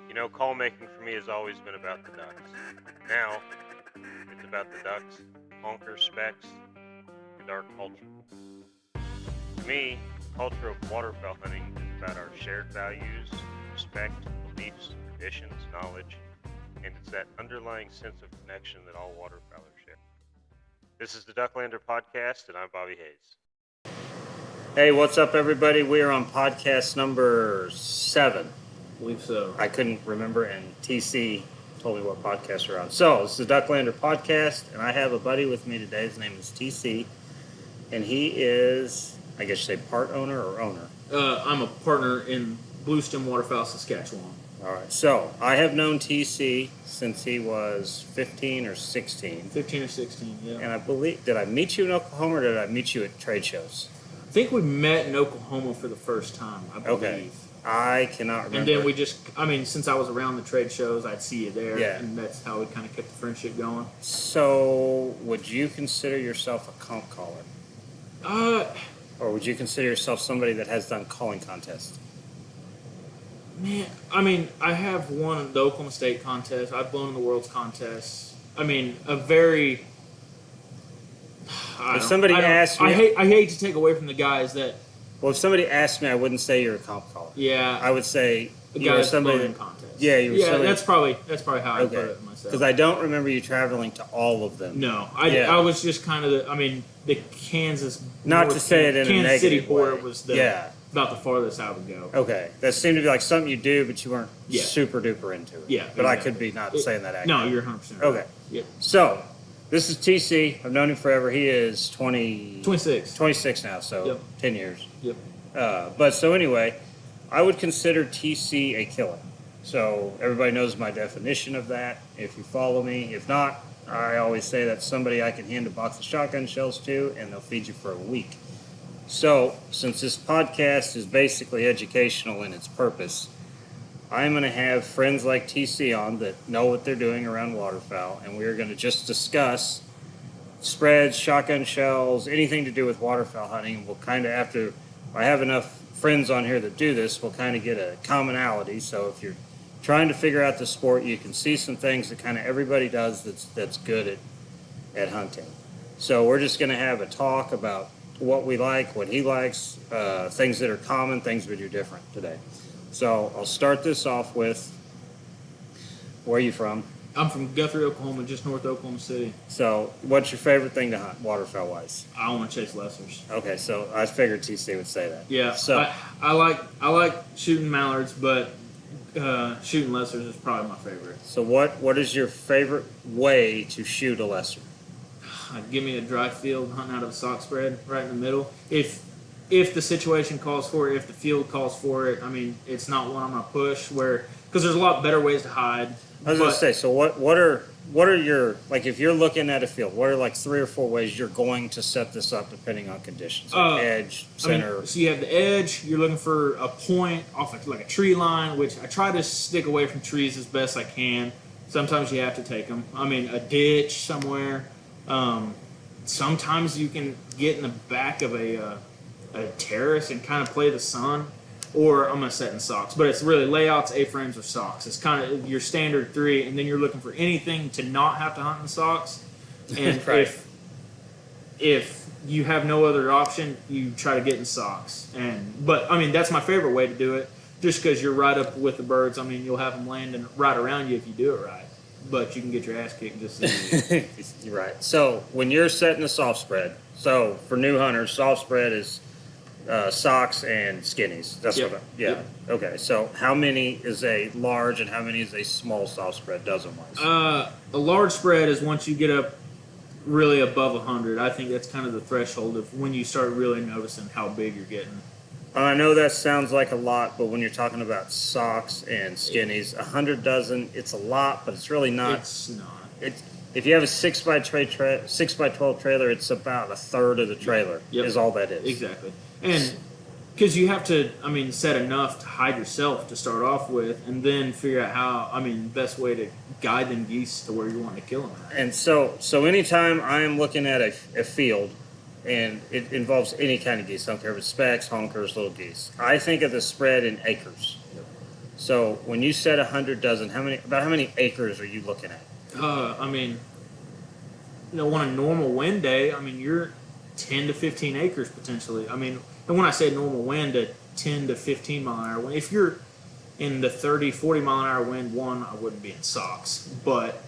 You know, call making for me has always been about the ducks. Now, it's about the ducks, honkers, specs, and our culture. To me, the culture of waterfowl hunting is about our shared values, respect, beliefs, traditions, knowledge, and it's that underlying sense of connection that all waterfowlers share. This is the Ducklander Podcast, and I'm Bobby Hayes. Hey, what's up, everybody? We are on podcast number 7. I believe so. I couldn't remember, and TC told me what podcast we're on. So, this is the Ducklander Podcast, and I have a buddy with me today. His name is TC, and he is, I guess you say part owner or owner? I'm a partner in Bluestem Waterfowl, Saskatchewan. All right. So, I have known TC since he was 15 or 16. 15 or 16, yeah. And I believe, did I meet you in Oklahoma or did I meet you at trade shows? I think we met in Oklahoma for the first time, I believe. Okay. I cannot remember. And then we just, since I was around the trade shows, I'd see you there. Yeah. And that's how we kind of kept the friendship going. So, would you consider yourself a comp caller? Or would you consider yourself somebody that has done calling contests? Man, I have won the Oklahoma State contest. I've blown in the World's contest. A very... If somebody asked me... I hate to take away from the guys that... Well, if somebody asked me, I wouldn't say you're a comp caller. Yeah. I would say you were somebody in contest. Yeah, you were somebody... that's probably how I put it myself. Because I don't remember you traveling to all of them. No, I was just kind of the Kansas... Not to say it in a negative Kansas City way. board was about the farthest I would go. Okay. That seemed to be like something you do, but you weren't super duper into it. Yeah. But exactly. I could be not saying that accurately. No, you're 100% right. Okay. Yep. So, this is TC. I've known him forever. He is 26 now, so 10 years. Yep. But so anyway, I would consider TC a killer. So everybody knows my definition of that if you follow me. If not, I always say that's somebody I can hand a box of shotgun shells to and they'll feed you for a week. So since this podcast is basically educational in its purpose, I'm going to have friends like TC on that know what they're doing around waterfowl, and we're going to just discuss spreads, shotgun shells, anything to do with waterfowl hunting. We'll kind of, after I have enough friends on here that do this, we'll kind of get a commonality. So if you're trying to figure out the sport, you can see some things that kind of everybody does that's good at hunting. So we're just going to have a talk about what we like, what he likes, things that are common, things we do different today. So I'll start this off with, where are you from? I'm from Guthrie, Oklahoma, just north of Oklahoma City. So what's your favorite thing to hunt, waterfowl-wise? I want to chase lessers. Okay, so I figured TC would say that. Yeah, so I like shooting mallards, but shooting lessers is probably my favorite. So what is your favorite way to shoot a lesser? Give me a dry field, hunting out of a sock spread right in the middle. If the situation calls for it, if the field calls for it, it's not one I'm going to push, because there's a lot better ways to hide. I was going to say, so what are your, like, if you're looking at a field, what are like 3 or 4 ways you're going to set this up depending on conditions? Like edge, center. So you have the edge, you're looking for a point off like a tree line, which I try to stick away from trees as best I can. Sometimes you have to take them. A ditch somewhere. Sometimes you can get in the back of a terrace and kind of play the sun, or I'm going to set in socks. But it's really layouts, A-frames, or socks. It's kind of your standard 3, and then you're looking for anything to not have to hunt in socks. And right. if you have no other option, you try to get in socks. But that's my favorite way to do it, just because you're right up with the birds. You'll have them landing right around you if you do it right. But you can get your ass kicked just as easy. You're right. So when you're setting a soft spread, so for new hunters, soft spread is socks and skinnies. That's what. Yep. Okay. So how many is a large and how many is a small soft spread, dozen-wise? A large spread is once you get up really above 100. I think that's kind of the threshold of when you start really noticing how big you're getting. I know that sounds like a lot, but when you're talking about socks and skinnies, 100 dozen, it's a lot, but it's really not. It's not. If you have a 6x12 trailer, it's about a third of the trailer is all that is. Exactly. And because you have to, set enough to hide yourself to start off with, and then figure out how, the best way to guide them geese to where you want to kill them at. And so anytime I am looking at a field, and it involves any kind of geese, I don't care if it's specks, honkers, little geese, I think of the spread in acres. So when you said 100 dozen, about how many acres are you looking at? I mean, on a normal wind day, I mean, you're 10 to 15 acres potentially. I mean, and when I say normal wind, a 10 to 15 mile an hour wind, if you're in the 30, 40 mile an hour wind, I wouldn't be in socks, but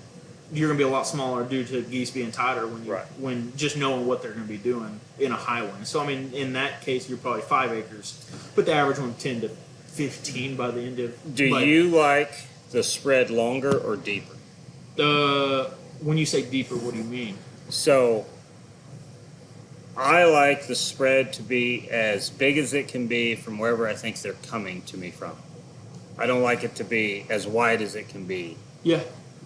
you're going to be a lot smaller due to geese being tighter when just knowing what they're going to be doing in a high wind. So, I mean, in that case, you're probably 5 acres, but the average one 10 to 15 by the end of. Do you like the spread longer or deeper? When you say deeper, what do you mean? So I like the spread to be as big as it can be from wherever I think they're coming to me from. I don't like it to be as wide as it can be. Yeah.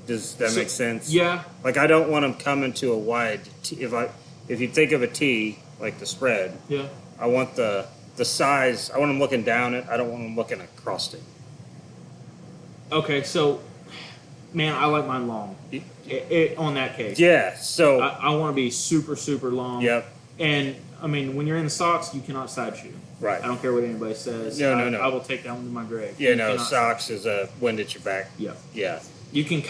Does that make sense? Yeah. Like I don't want them coming to a wide T. If you think of a T, like the spread, Yeah. I want the size. I want them looking down it. I don't want them looking across it. Okay, so, man, I like mine long. On that case. Yeah. So I want to be super, super long. Yep. And, I mean, when you're in the socks, you cannot side shoot. Right. I don't care what anybody says. No. I will take that one to my grave. Yeah, no, socks is a wind at your back. Yeah. Yeah. You can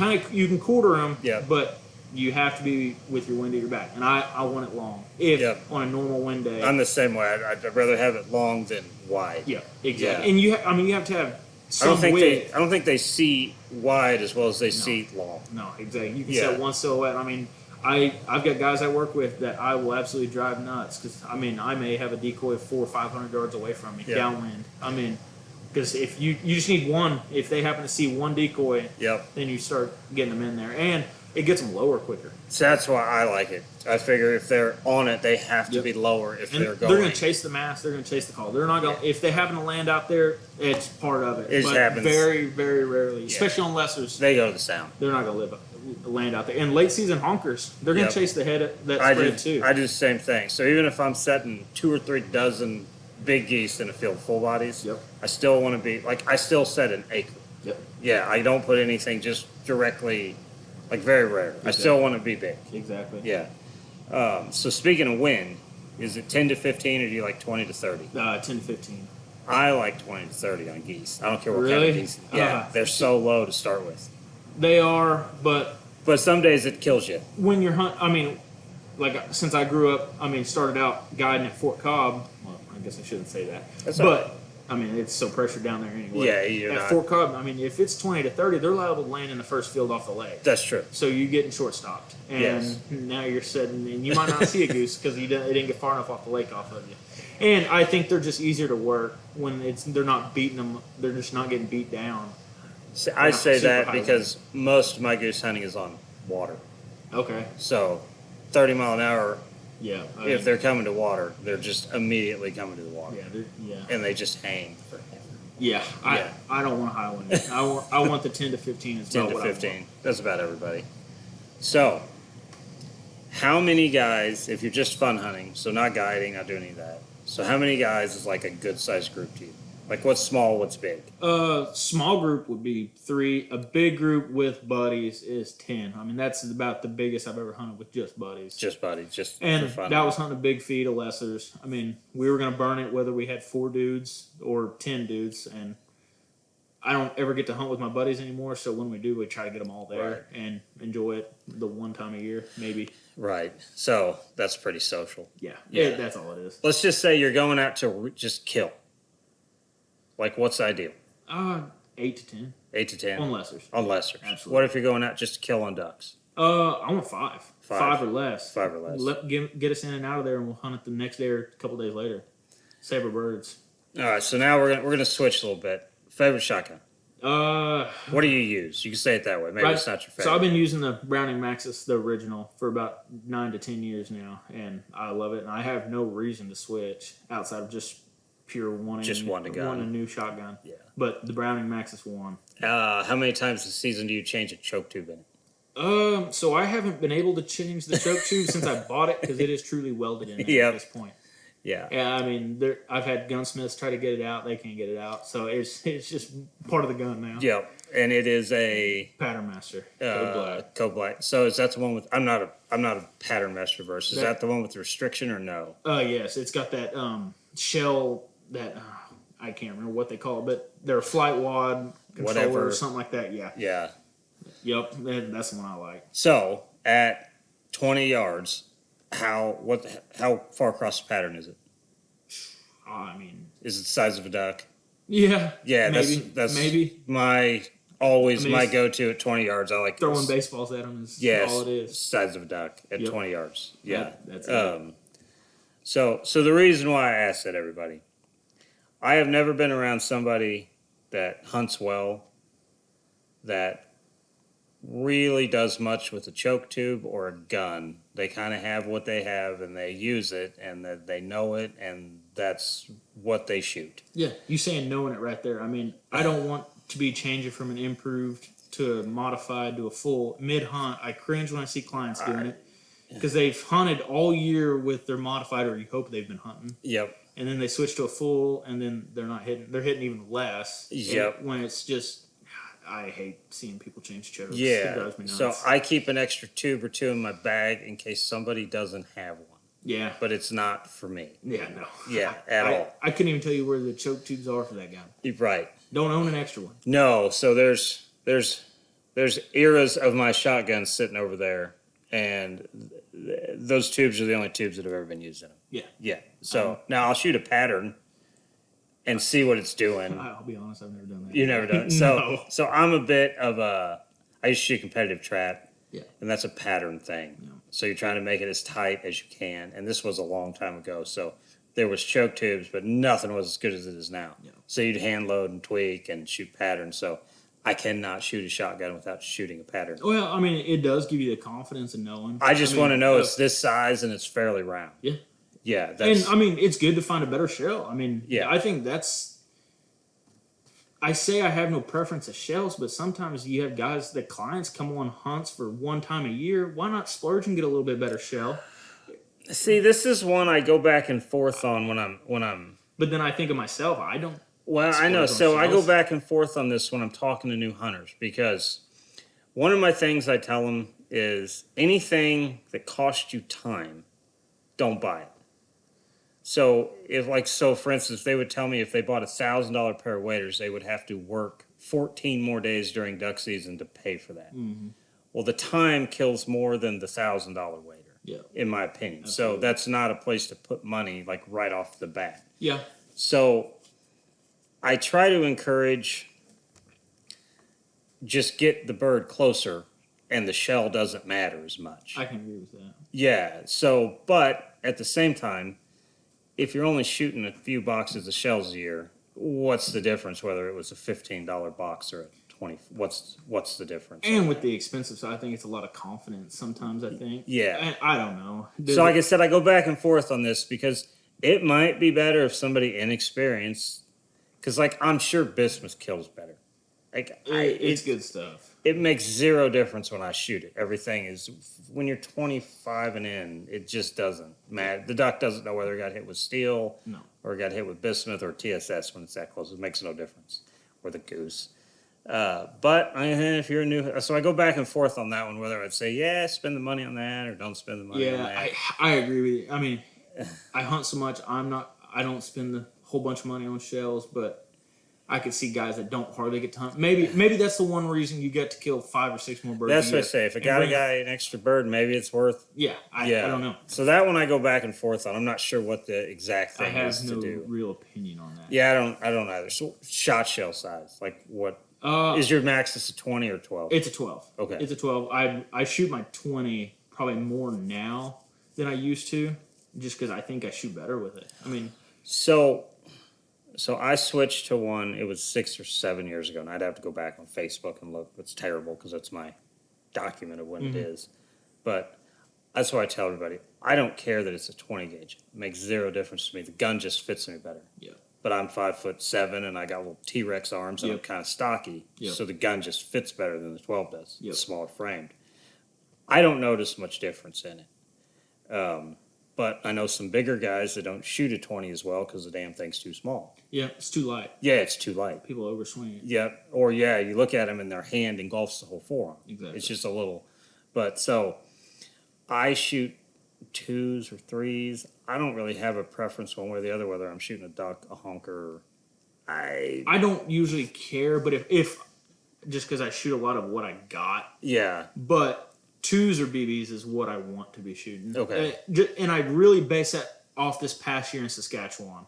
quarter them, Yeah. but you have to be with your wind at your back. And I want it long. On a normal wind day. I'm the same way. I'd rather have it long than wide. Yeah, exactly. Yeah. And you have to have I don't some width. I don't think they see wide as well as they see long. No, exactly. You can set one silhouette. I mean, I've got guys I work with that I will absolutely drive nuts because I mean I may have a decoy 400 or 500 yards away from me downwind. I mean, because if you just need one, if they happen to see one decoy, then you start getting them in there, and it gets them lower quicker. So that's why I like it. I figure if they're on it, they have to be lower if they're going. They're going to chase the mass. They're going to chase the call. They're not going. If they happen to land out there, it's part of it. It just happens very, very rarely, especially on lessers. They go to the sound. They're not going to land out there. And late season honkers, they're going to chase the head of that spread too. I do the same thing. So even if I'm setting 2 or 3 dozen big geese in a field full bodies, I still want to be like I still set an acre. Yeah, I don't put anything just directly. Like very rare. Exactly. I still want to be big. Exactly. Yeah. So speaking of wind, is it 10 to 15 or do you like 20 to 30? 10 to 15. I like 20 to 30 on geese. I don't care what really? kind of geese. Yeah, they're so low to start with. They are, but some days it kills you. When you're I mean, like since I grew up, I mean, started out guiding at Fort Cobb. Well, I guess I shouldn't say that. But I mean, it's so pressured down there anyway. Yeah, you're at Fort Cobb, I mean, if it's 20 to 30, they're liable to land in the first field off the lake. That's true. So you getting short stopped, and now you're sitting, and you might not see a goose because it didn't get far enough off the lake off of you. And I think they're just easier to work when they're not beating them. They're just not getting beat down. So I say that because most of my goose hunting is on water. Okay. So 30 mile an hour. Yeah. If they're coming to water, they're just immediately coming to the water. Yeah. And they just hang forever. Yeah. I don't want high wind. I want the 10 to 15. Is 10 to 15. That's about everybody. So, how many guys, if you're just fun hunting, so not guiding, not doing any of that, so how many guys is like a good sized group to you? Like what's small, what's big? Small group would be 3. A big group with buddies is 10. I mean, that's about the biggest I've ever hunted with just buddies. Just buddies, just and for fun. That was hunting a big feed of lessers. I mean, we were going to burn it whether we had 4 dudes or 10 dudes, and I don't ever get to hunt with my buddies anymore, so when we do, we try to get them all there and enjoy it the one time a year, maybe. Right. So, that's pretty social. Yeah, that's all it is. Let's just say you're going out to just kill. Like, what's ideal? 8 to 10. 8 to 10? On lessers. On lessers. Absolutely. What if you're going out just to kill on ducks? I want 5. 5 or less. 5 or less. Get us in and out of there, and we'll hunt it the next day or a couple days later. Save our birds. All right, so now we're gonna switch a little bit. Favorite shotgun? What do you use? You can say it that way. Maybe it's not your favorite. So I've been using the Browning Maxus, the original, for about 9 to 10 years now, and I love it. And I have no reason to switch outside of just pure wanting a new shotgun. Yeah. But the Browning Maxus won. How many times this season do you change a choke tube in it? So I haven't been able to change the choke tube since I bought it because it is truly welded in there at this point. Yeah. Yeah, I mean, I've had gunsmiths try to get it out. They can't get it out. So it's just part of the gun now. Yeah, and it is a Pattern Master. Code Black. Code Black. So is that the one with? I'm not a Pattern Master verse. Is that the one with the restriction or no? Yes, it's got that shell that I can't remember what they call it, but they're a flight wad controller Whatever. or something like that. Yeah. Yeah. Yep. That's the one I like. So at 20 yards, how far across the pattern is it? I mean, Is it the size of a duck? yeah. Yeah, maybe. that's Maybe. my my go-to at 20 yards. I like Throwing this. baseballs at them is Yes, all it is. size of a duck at Yep. 20 yards. Yeah, That's it. So the reason why I asked that, everybody, I have never been around somebody that hunts well, that really does much with a choke tube or a gun. They kind of have what they have and they use it and that they know it and that's what they shoot. Yeah, you saying knowing it right there. I mean, I don't want to be changing from an improved to a modified to a full mid-hunt. I cringe when I see clients doing it because they've hunted all year with their modified, or you hope they've been hunting. Yep. And then they switch to a full, and then they're not hitting. They're hitting even less. Yep. When it's just, I hate seeing people change chokes. Yeah. It drives me nuts. So I keep an extra tube or two in my bag in case somebody doesn't have one. Yeah. But it's not for me. Yeah, no. Yeah, at all. I couldn't even tell you where the choke tubes are for that gun. You're right. Don't own an extra one. No. So there's eras of my shotguns sitting over there, and those tubes are the only tubes that have ever been used in them. Yeah. Yeah. So now I'll shoot a pattern and see what it's doing. I'll be honest, I've never done that. You've never done it. No. So I'm a bit of a. I used to shoot competitive trap. Yeah. And that's a pattern thing. Yeah. So you're trying to make it as tight as you can. And this was a long time ago. So there was choke tubes, but nothing was as good as it is now. Yeah. So you'd hand load and tweak and shoot patterns. So I cannot shoot a shotgun without shooting a pattern. Well, I mean, it does give you the confidence in knowing. I just want to know it's this size and it's fairly round. Yeah. Yeah. That's, And I mean, it's good to find a better shell. I mean, Yeah. I think that's. I say I have no preference of shells, but sometimes you have guys that clients come on hunts for one time a year. Why not splurge and get a little bit better shell? see, this is one I go back and forth on when I'm. But then I think of myself, I don't. Well, I know. Splurge on So I go shells. back and forth on this when I'm talking to new hunters because one of my things I tell them is anything that costs you time, don't buy it. So for instance, they would tell me if they bought $1,000 pair of waders, they would have to work 14 more days during duck season to pay for that. Mm-hmm. Well, the time kills more than the $1,000 wader, Yeah. in my opinion. Absolutely. So that's not a place to put money like right off the bat. Yeah. So I try to encourage just get the bird closer and the shell doesn't matter as much. I can agree with that. Yeah. So, but at the same time, if you're only shooting a few boxes of shells a year, what's the difference whether it was a $15 box or a 20? What's the difference? And with the expensive side, I think it's a lot of confidence sometimes, I think. Yeah. I don't know. So like I said, I go back and forth on this because it might be better if somebody inexperienced, because like I'm sure bismuth kills better. Like It's good stuff. It makes zero difference when I shoot it. Everything is when you're 25 and in, it just doesn't matter. The duck doesn't know whether it got hit with steel or it got hit with bismuth or TSS when it's that close. It makes no difference. Or the goose. But if you're a new, so I go back and forth on that one whether I'd say spend the money on that or don't spend the money on that. I agree with you. I mean, I hunt so much. I don't spend a whole bunch of money on shells, but I could see guys that don't hardly get to hunt. Maybe that's the one reason you get to kill 5 or 6 more birds. That's what I say. If it got a guy an extra bird, maybe it's worth. I don't know. So that one I go back and forth on. I'm not sure what the exact thing is to do. I have no real opinion on that. Yeah, I don't either. So shot shell size, like what is your Maxus a 20 or 12? It's a 12. Okay. It's a 12. I shoot my 20 probably more now than I used to, just because I think I shoot better with it. I mean, so I switched to one. It was 6 or 7 years ago, and I'd have to go back on Facebook and look. It's terrible because that's my document of when it is. But that's why I tell everybody, I don't care that it's a 20 gauge. It makes zero difference to me. The gun just fits me better. Yeah. But I'm 5'7" and I got little T-Rex arms and I'm kind of stocky. So the gun just fits better than the 12 does. It's smaller framed. I don't notice much difference in it. But I know some bigger guys that don't shoot a 20 as well because the damn thing's too small. Yeah, it's too light. Yeah, it's too light. People overswing it. Yeah, or you look at them and their hand engulfs the whole forearm. Exactly. It's just a little. But so I shoot 2s or 3s. I don't really have a preference one way or the other whether I'm shooting a duck, a honker, I don't usually care, but if just because I shoot a lot of what I got, Yeah. but twos or BBs is what I want to be shooting. Okay. And I really base that off this past year in Saskatchewan.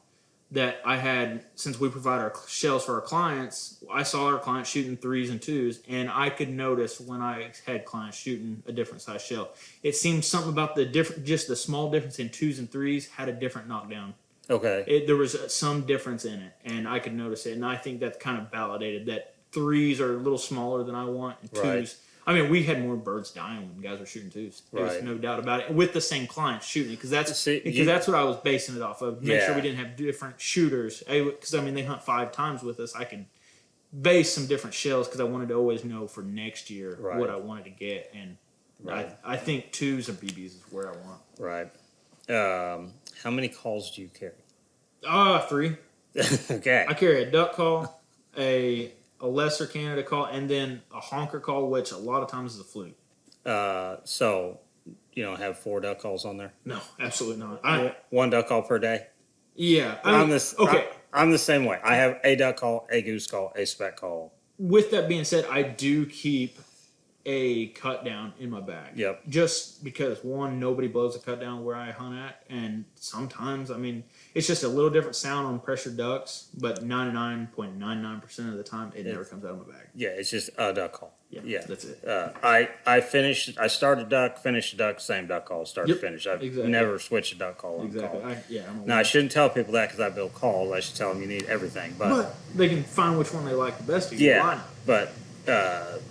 That I had, since we provide our shells for our clients, I saw our clients shooting threes and twos, and I could notice when I had clients shooting a different size shell. It seemed something about just the small difference in twos and threes had a different knockdown. Okay. There was some difference in it, and I could notice it, and I think that kind of validated that threes are a little smaller than I want, and twos. Right. I mean, we had more birds dying when guys were shooting twos. There's Right. no doubt about it. With the same clients shooting it, because that's what I was basing it off of. Make sure we didn't have different shooters. Because I mean, they hunt 5 times with us. I could base some different shells because I wanted to always know for next year what I wanted to get, and I think twos or BBs is where I want. Right. How many calls do you carry? 3. Okay. I carry a duck call, a lesser Canada call, and then a honker call, which a lot of times is a fluke. So you don't have 4 duck calls on there? No, absolutely not. 1 duck call per day? Yeah. I'm the same way. I have a duck call, a goose call, a speck call. With that being said, I do keep a cut down in my bag. Yep. Just because, one, nobody blows a cut down where I hunt at, and sometimes, I mean, it's just a little different sound on pressured ducks, but 99.99% of the time, it never comes out of my bag. Yeah, it's just a duck call. Yeah, that's it. I start a duck, finish a duck, same duck call, start to finish. I've never switched a duck call on Exactly. call. Now, I shouldn't tell people that because I build calls. I should tell them you need everything. But they can find which one they like the best. Yeah, but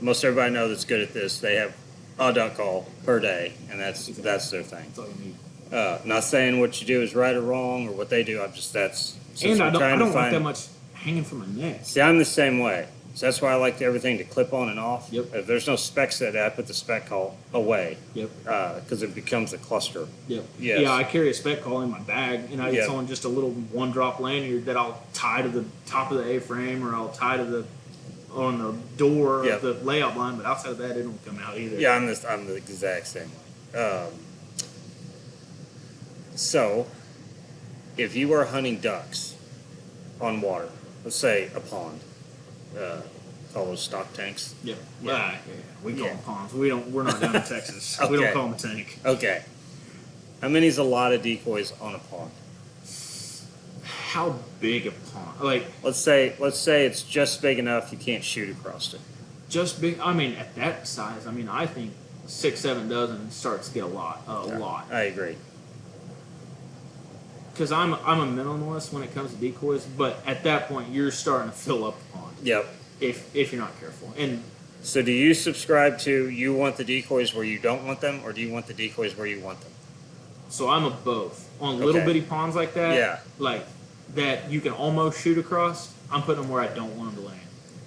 most everybody knows that's good at this. They have a duck call per day, and that's their thing. That's all you need. Not saying what you do is right or wrong or what they do. I don't want that much hanging from my neck. See, I'm the same way. So that's why I like everything to clip on and off. Yep. If there's no spec set, I put the spec call away. Yep. Because it becomes a cluster. Yep. Yes. Yeah, I carry a spec call in my bag, and it's on just a little 1-drop lanyard that I'll tie to the top of the A-frame, or I'll tie to on the door of the layout line. But outside of that, it don't come out either. Yeah, I'm the exact same way. So, if you are hunting ducks on water, let's say a pond. Call those stock tanks. Yep. Yeah. We call them ponds. We're not down in Texas. We don't call them a tank. Okay. How many is a lot of decoys on a pond? How big a pond? Like, let's say it's just big enough you can't shoot across it. Just big. I mean, at that size, I think 6-7 dozen starts to get a lot. I agree. Because I'm a minimalist when it comes to decoys, but at that point you're starting to fill up the pond. Yep. If you're not careful. And so, do you subscribe to you want the decoys where you don't want them, or do you want the decoys where you want them? So I'm a both on little bitty ponds like that. Yeah. Like that you can almost shoot across. I'm putting them where I don't want them to land.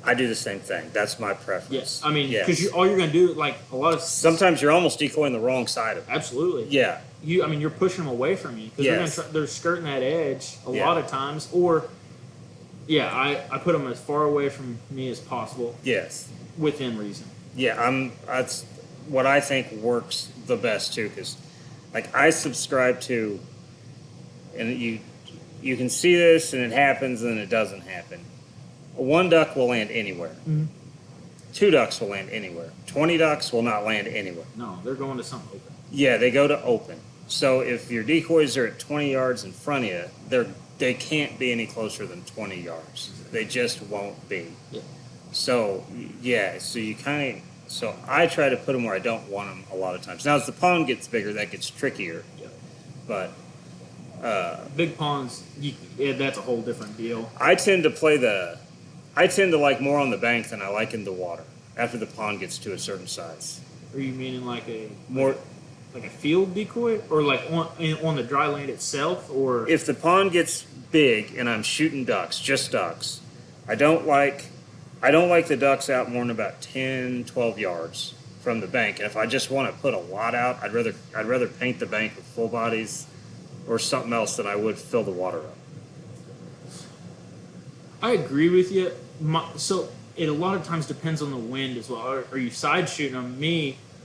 I do the same thing. That's my preference. Yes. I mean, because all you're going to do, like a lot of sometimes you're almost decoying the wrong side of it. Absolutely. Yeah. You're pushing them away from you because they're skirting that edge a lot of times. Or, I put them as far away from me as possible. Yes. Within reason. Yeah, that's what I think works the best too, because like I subscribe to, and you can see this and it happens and it doesn't happen. 1 duck will land anywhere. Mm-hmm. 2 ducks will land anywhere. 20 ducks will not land anywhere. No, they're going to something open. Yeah, they go to open. So if your decoys are at 20 yards in front of you, they can't be any closer than 20 yards. They just won't be. Yeah. So so I try to put them where I don't want them a lot of times. Now, as the pond gets bigger, that gets trickier. Yeah. But big ponds, that's a whole different deal. I tend to like more on the bank than I like in the water after the pond gets to a certain size. Are you meaning like a field decoy, or like on the dry land itself, or if the pond gets big and I'm shooting ducks, just ducks, I don't like the ducks out more than about 10, 12 yards from the bank. And if I just want to put a lot out, I'd rather paint the bank with full bodies or something else than I would fill the water up. I agree with you. So it a lot of times depends on the wind as well. Are you side shooting them?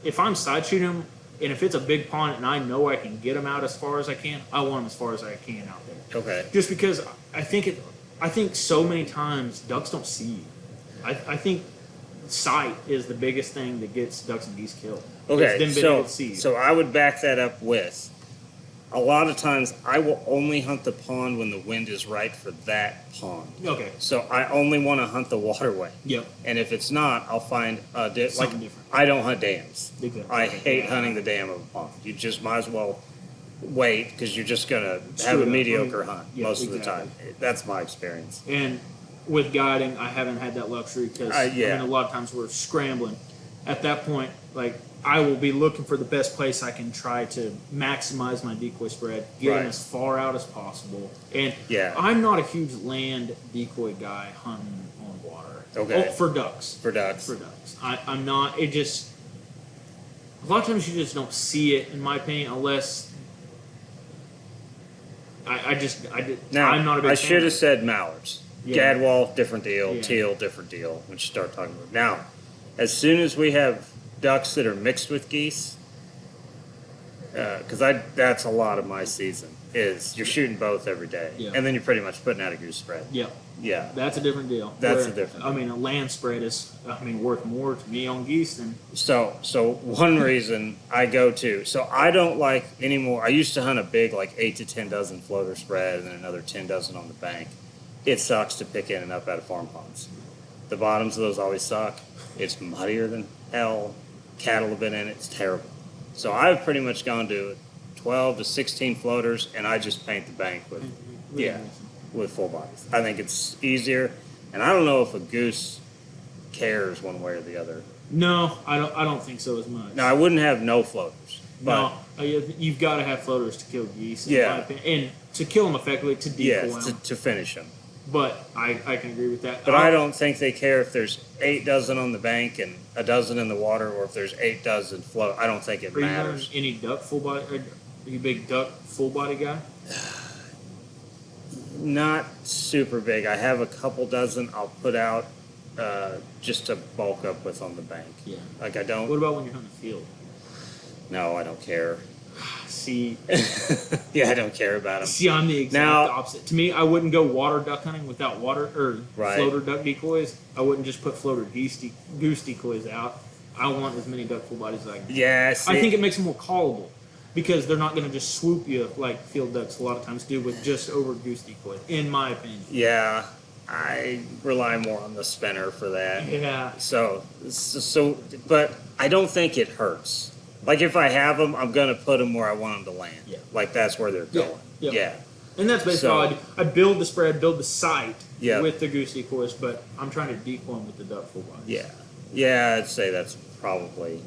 If I'm side shooting them, and if it's a big pond and I know I can get them out as far as I can, I want them as far as I can out there. Okay. Just because I I think so many times ducks don't see you. I think sight is the biggest thing that gets ducks and geese killed. Okay, It's them being able to see you. so I would back that up with, a lot of times I will only hunt the pond when the wind is right for that pond. Okay. So I only want to hunt the waterway. Yep. And if it's not, I'll find Something different. I don't hunt dams. Exactly. I hate hunting the dam of a pond. You just might as well wait because you're just gonna Screw have it a up. mediocre hunt Yeah, most of the exactly. time. That's my experience. And with guiding, I haven't had that luxury because yeah. I mean, a lot of times we're scrambling. At that point, like I will be looking for the best place I can try to maximize my decoy spread, get them Right. as far out as possible. And Yeah. I'm not a huge land decoy guy hunting on water. Okay. Oh, for ducks. For ducks. For ducks. I'm not. It just a lot of times you just don't see it, in my opinion, unless. Now, I'm not a big I fan should of have it. said mallards. Yeah. Gadwall, different deal. Yeah. Teal, different deal. Once you start talking about now, as soon as we have ducks that are mixed with geese, because that's a lot of my season. Is you're shooting both every day, Yeah. and then you're pretty much putting out a goose spread. Yeah. Yeah, That's a different deal. That's a different I mean, a land spread is, worth more to me on geese than. So one reason I go to, so I don't like anymore. I used to hunt a big, like 8 to 10 dozen floater spread and then another 10 dozen on the bank. It sucks to pick in and up out of farm ponds. The bottoms of those always suck. It's muddier than hell. Cattle have been in it. It's terrible. So I've pretty much gone to 12 to 16 floaters and I just paint the bank with, with full bodies. I think it's easier. And I don't know if a goose cares one way or the other. No, I don't think so as much. Now, I wouldn't have no floaters. But No, you've got to have floaters to kill geese. In Yeah. my opinion. And to kill them effectively, to decoy yeah, them. to finish them. But I can agree with that. But I don't think they care if there's 8 dozen on the bank and a dozen in the water, or if there's 8 dozen float. I don't think it Are you matters. hunting any duck full body? Are you a big duck full body guy? Not super big. I have a couple dozen I'll put out just to bulk up with on the bank. Yeah. Like I don't. What about when you're hunting the field? No, I don't care. See, Yeah, I don't care about them. I'm the exact Now- opposite. To me, I wouldn't go water duck hunting without water or Right. floater duck decoys. I wouldn't just put floater goose decoys out. I want as many duck full bodies as I can. Yeah, I think it makes them more callable because they're not going to just swoop you like field ducks a lot of times do with just over goose decoys, in my opinion. Yeah, I rely more on the spinner for that. Yeah. So, but I don't think it hurts. Like if I have them, I'm gonna put them where I want them to land. Yeah. Like that's where they're Yeah. going. Yeah. Yeah. And that's basically So- all I do. I build the spread, build the site Yeah. with the goose decoys, but I'm trying to decoy them with the duck full bodies. Yeah. Yeah, I'd say that's probably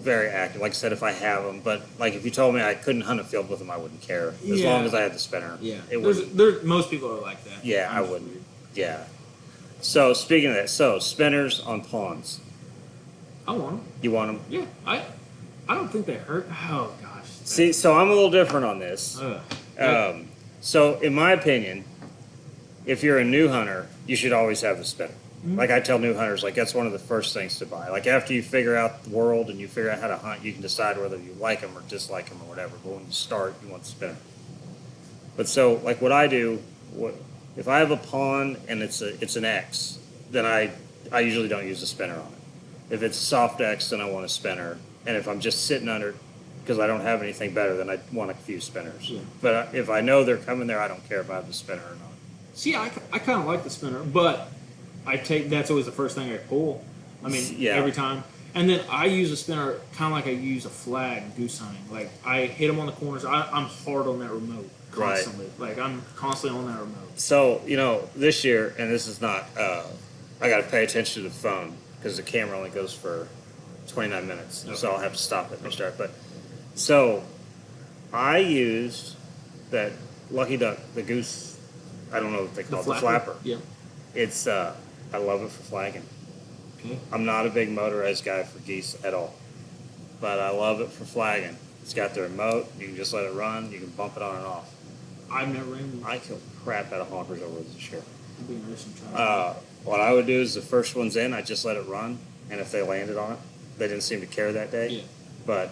very accurate. Like I said, if I have them, but like if you told me I couldn't hunt a field with them, I wouldn't care as Yeah. long as I had the spinner. Yeah. It would. Most people are like that. Yeah, I wouldn't. Yeah. So speaking of that, so spinners on ponds, I want them. you want them? Yeah. I don't think they hurt. Oh gosh. See, so I'm a little different on this. Ugh. So, in my opinion, if you're a new hunter, you should always have the spinner. Mm-hmm. Like I tell new hunters, like that's one of the first things to buy. Like after you figure out the world and you figure out how to hunt, you can decide whether you like them or dislike them or whatever. But when you start, you want the spinner. But so, like what I do, if I have a pond and it's an X, then I usually don't use a spinner on it. If it's a soft X, then I want a spinner. And if I'm just sitting under, because I don't have anything better, then I want a few spinners. Yeah. But if I know they're coming there, I don't care if I have the spinner or not. See, I kind of like the spinner, but that's always the first thing I pull. I mean, Yeah. every time. And then I use a spinner kind of like I use a flag goose hunting. Like I hit them on the corners. I'm hard on that remote constantly. Like I'm constantly on that remote. So, this year, and this is not, I got to pay attention to the phone because the camera only goes for 29 minutes. Okay. So I'll have to stop it and restart. But so I used that Lucky Duck, the goose, I don't know what they call it, the flapper. Yeah. It's, I love it for flagging. Okay. I'm not a big motorized guy for geese at all, but I love it for flagging. It's got the remote. You can just let it run. You can bump it on and off. I've never ran. I killed crap out of honkers over this year. I'd be interested in trying. What I would do is the first one's in, I just let it run, and if they landed on it, they didn't seem to care that day. Yeah. But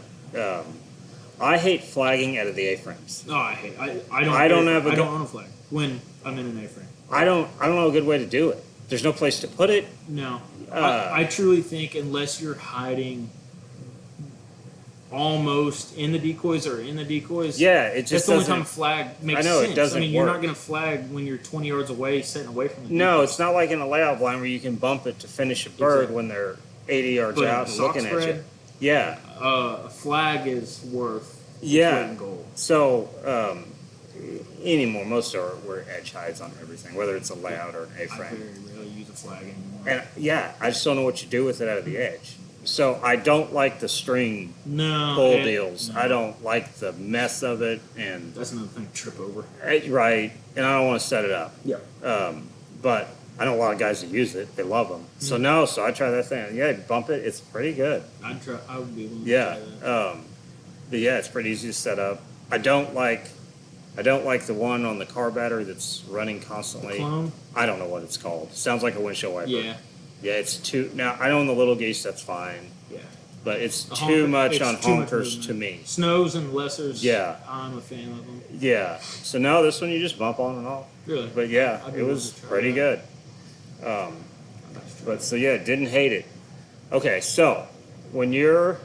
I hate flagging out of the A-frames. No, I hate. I don't. I don't have a I go- don't own a flag when I'm in an A-frame. I don't know a good way to do it. There's no place to put it. No, Uh, I truly think unless you're hiding almost in the decoys or in the decoys, Yeah, it that's just the only time doesn't. a flag makes I know sense. it doesn't I mean, you're work. not going to flag when you're 20 yards away, sitting away from the decoy. No, it's not like in a layout blind where you can bump it to finish a bird Exactly. when they're 80 yards But in out a and sock looking at you. spread, Yeah, a flag is worth its weight yeah. in gold. So anymore, most are where edge hides on everything, whether it's a layout or an I A-frame. very rarely use a flag anymore. And yeah, I just don't know what you do with it out of the edge. So I don't like the string No, pull deals. no. I don't like the mess of it, and That's another thing to trip over. right. And I don't want to set it up. Yeah. But I know a lot of guys that use it. They love them. So no. So I try that thing. Yeah, bump it. It's pretty good. I'd try. I would be willing Yeah. to try that. But yeah, it's pretty easy to set up. I don't like the one on the car battery that's running constantly. Clone? I don't know what it's called. Sounds like a windshield wiper. Yeah. Yeah, it's too. Now I know on the little geese that's fine, Yeah. but it's The too honker- much it's on too much honkers movement. to me. Snows and lessers. Yeah. I'm a fan of them. Yeah. So no, this one you just bump on and off. Really. But yeah, I'd be it willing was to try pretty good. that. But so yeah, didn't hate it. Okay, so when you're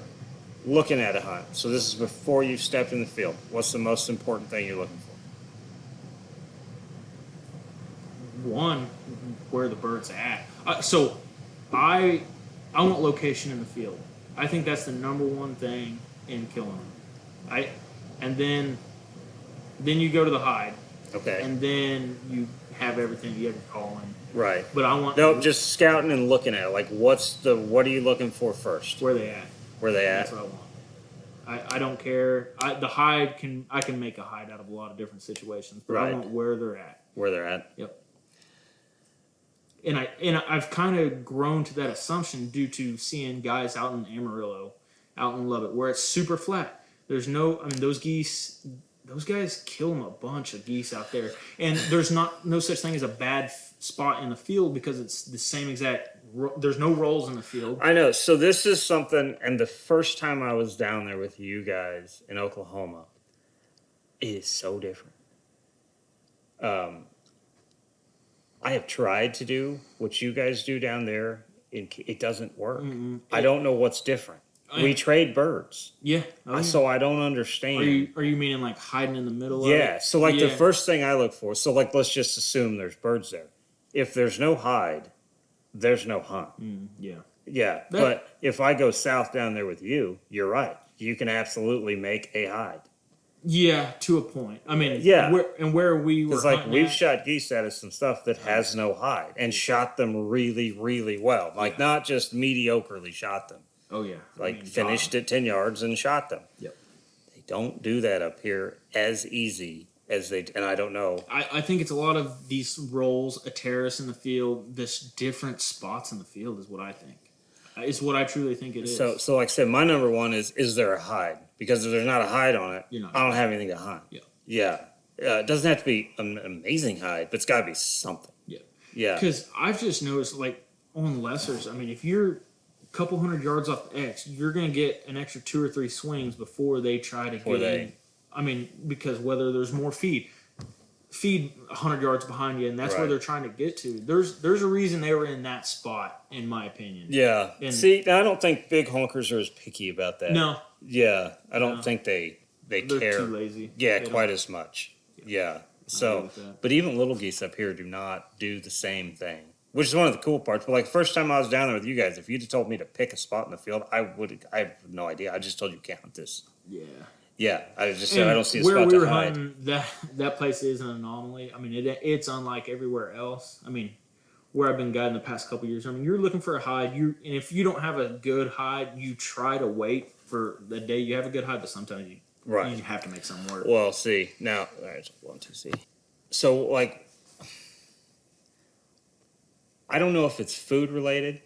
looking at a hunt, so this is before you've stepped in the field, what's the most important thing you're looking for? One, where the bird's at. So, I want location in the field. I think that's the number one thing in killing them. And then you go to the hide, Okay. and then you have everything. You have your calling. Right. But I want No, just scouting and looking at it. Like, what are you looking for first? where they at. Where they That's at? what I want. I don't care. The hide I can make a hide out of a lot of different situations, but Right. I want where they're at. Where they're at? Yep. And I've kind of grown to that assumption due to seeing guys out in Amarillo, out in Lubbock, where it's super flat. There's no, I mean, those guys kill them a bunch of geese out there, and there's no such thing as a bad spot in the field because it's the same exact. There's no rolls in the field. I know. So this is something, and the first time I was down there with you guys in Oklahoma, it is so different. I have tried to do what you guys do down there, and it doesn't work. I don't know what's different. We trade birds, Yeah. Oh, yeah. so I don't understand. Are you meaning like hiding in the middle? Yeah. Of it? So like the Yeah. first thing I look for. So like let's just assume there's birds there. If there's no hide, there's no hunt. Yeah. Yeah. But if I go south down there with you, you're right. You can absolutely make a hide. Yeah, to a point. I mean, Yeah. where we were Because like hunting we've at, shot geese out of some stuff that has no hide and shot them really, really well. Like not just mediocrely shot them. Oh yeah. Like finished at 10 yards and shot them. Yep. They don't do that up here as easy as they, and I don't know. I think it's a lot of these rolls, a terrace in the field, this different spots in the field is what I think. It's what I truly think it is. So like I said, my number one is there a hide? Because if there's not a hide on it, You're not I don't have anything to hunt. Yeah. Yeah. It doesn't have to be an amazing hide, but it's got to be something. Yeah. Yeah. Because I've just noticed, like, on lessers, I mean, if you're a couple hundred yards off the X, you're going to get an extra 2 or 3 swings before they try to get in. I mean, because whether there's more feed 100 yards behind you, and that's where Right. they're trying to get to. There's a reason they were in that spot, in my opinion. Yeah. And- See, I don't think big honkers are as picky about that. No, Yeah. I don't No. think they they're care. too lazy. Yeah, They don't- quite as much. Yeah. agree So, with that. but even little geese up here do not do the same thing, which is one of the cool parts. But like first time I was down there with you guys, if you'd have told me to pick a spot in the field, I have no idea. I just told you count this. Yeah. Yeah, I just said I don't see a where spot we to were hide. hunting, that place is an anomaly. I mean, it's unlike everywhere else. I mean, where I've been guiding the past couple years. I mean, you're looking for a hide. And if you don't have a good hide, you try to wait for the day you have a good hide. But sometimes Right. you have to make something work. Well, see now. All right, 1, 2, see. So like, I don't know if it's food related.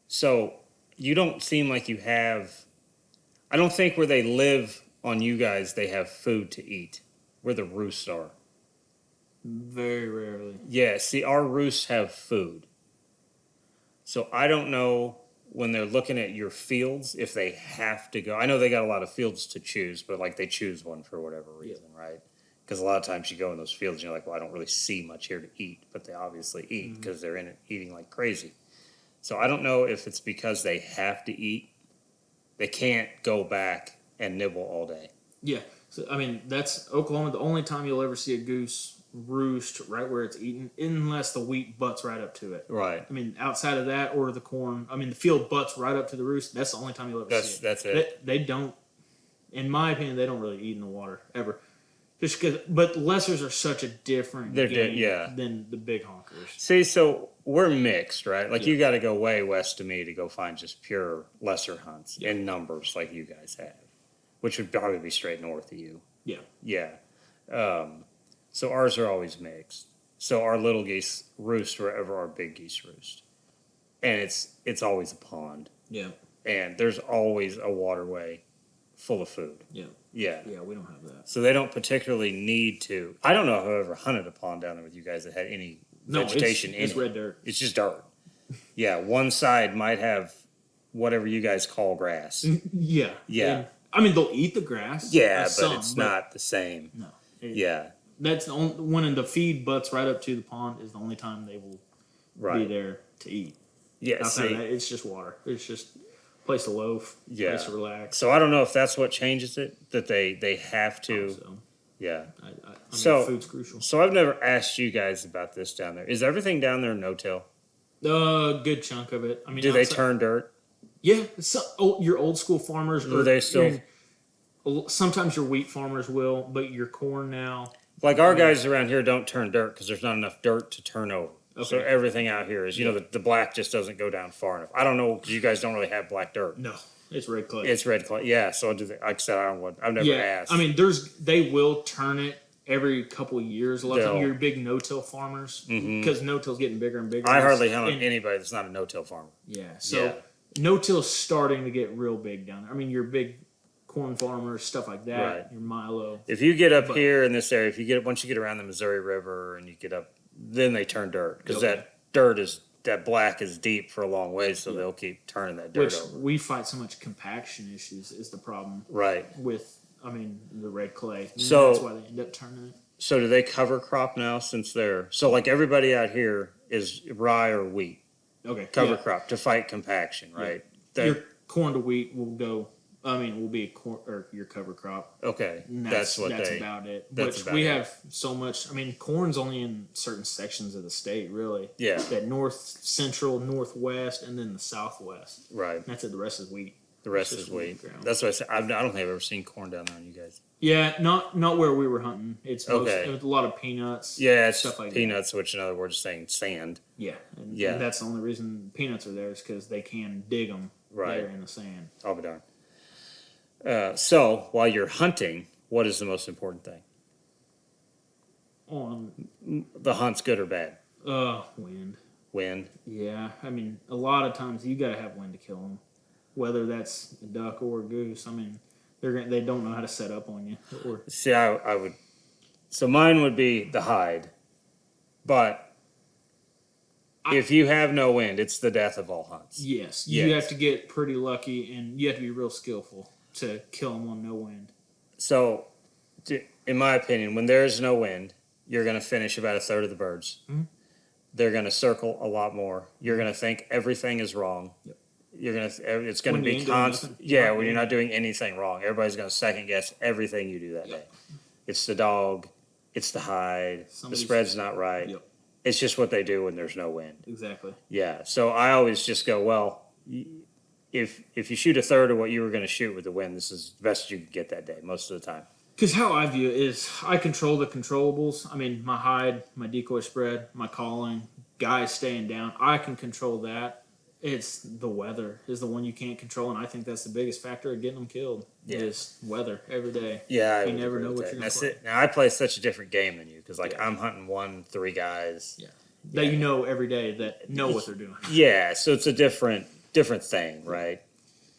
So you don't seem like you have. I don't think where they live on you guys they have food to eat. Where the roosts are. Very rarely. Yeah, see, our roosts have food. So I don't know when they're looking at your fields if they have to go. I know they got a lot of fields to choose, but like they choose one for whatever reason, right? Because a lot of times you go in those fields and you're like, well, I don't really see much here to eat, but they obviously eat because they're in it eating like crazy. So I don't know if it's because they have to eat. They can't go back and nibble all day. Yeah. So, I mean, that's Oklahoma. The only time you'll ever see a goose roost right where it's eaten, unless the wheat butts right up to it. Right. I mean, outside of that or the corn, I mean, the field butts right up to the roost. That's the only time you'll ever see it. That's it. They don't, in my opinion, they don't really eat in the water ever. Just because, but lessers are such a different game than the big honkers. See, so we're mixed, right? Like you got to go way west to me to go find just pure lesser hunts in numbers like you guys have, which would probably be straight north of you. Yeah. Yeah. So ours are always mixed. So our little geese roost wherever our big geese roost, and it's always a pond. Yeah. And there's always a waterway full of food. Yeah. Yeah. Yeah, we don't have that. So they don't particularly need to. I don't know if I've ever hunted a pond down there with you guys that had any vegetation in it. It's red dirt. It's just dirt. Yeah, one side might have whatever you guys call grass. Yeah. Yeah. And, I mean, they'll eat the grass. Yeah, but it's not the same. No. Yeah. That's the only when the feed butts right up to the pond is the only time they will be there to eat. Yeah. Outside of that, it's just water. It's just place to loaf, place to relax. So I don't know if that's what changes it, that they have to. So, yeah. I mean, food's crucial. So I've never asked you guys about this down there. Is everything down there no-till? Good chunk of it. I mean, do they turn dirt? Yeah. Your old school farmers. Do they still? Sometimes your wheat farmers will, but your corn now. Like our guys around here don't turn dirt because there's not enough dirt to turn over. Okay. So everything out here is, the black just doesn't go down far enough. I don't know because you guys don't really have black dirt. No, it's red clay. It's red clay. Yeah. So like I said, I've never asked. I mean, they will turn it every couple of years. A lot of times, your big no-till farmers, because no-till's getting bigger and bigger. I hardly hunt on anybody that's not a no-till farmer. Yeah. So no-till's starting to get real big down there. I mean, your big corn farmers, stuff like that. Right. Your Milo. If you get up here in this area, once you get around the Missouri River and you get up, then they turn dirt because that black is deep for a long ways, so they'll keep turning that dirt over. We fight so much compaction issues is the problem. Right. With the red clay. So that's why they end up turning it. So do they cover crop now since so like everybody out here is rye or wheat? Okay. Cover crop to fight compaction, right? Yeah. Your corn to wheat will be a corn or your cover crop. Okay. That's about it. We have so much. I mean, corn's only in certain sections of the state, really. Yeah. That north, central, northwest, and then the southwest. Right. That's it. The rest is wheat. The rest is wheat. That's what I said. I don't think I've ever seen corn down there on you guys. Yeah, not where we were hunting. It's a lot of peanuts. Yeah, it's stuff like peanuts, which in other words is saying sand. Yeah, and that's the only reason peanuts are there is because they can dig them there in the sand. I'll be darned. So while you're hunting, what is the most important thing? The hunt's good or bad? Wind. Wind. Yeah, I mean, a lot of times you got to have wind to kill them. Whether that's a duck or a goose, I mean, they don't know how to set up on you. See, I would. So mine would be the hide, but if you have no wind, it's the death of all hunts. Yes, you have to get pretty lucky, and you have to be real skillful to kill them on no wind. So, in my opinion, when there is no wind, you're going to finish about a third of the birds. Mm-hmm. They're going to circle a lot more. You're going to think everything is wrong. Yep. It's going to be constant. Yeah, when you're not doing anything wrong, everybody's going to second guess everything you do that day. It's the dog, it's the hide, the spread's not right. Yep. It's just what they do when there's no wind. Exactly. Yeah, so I always just go, well, if you shoot a third of what you were going to shoot with the wind, this is the best you can get that day most of the time. Because how I view it is, I control the controllables. I mean, my hide, my decoy spread, my calling, guys staying down. I can control that. It's the weather is the one you can't control, and I think that's the biggest factor of getting them killed. Yeah. Is weather every day. Yeah, you never know what you're going to play. It. Now I play such a different game than you because I'm hunting 3 guys. Yeah, that you know every day that know what they're doing. Yeah, so it's a different thing, right?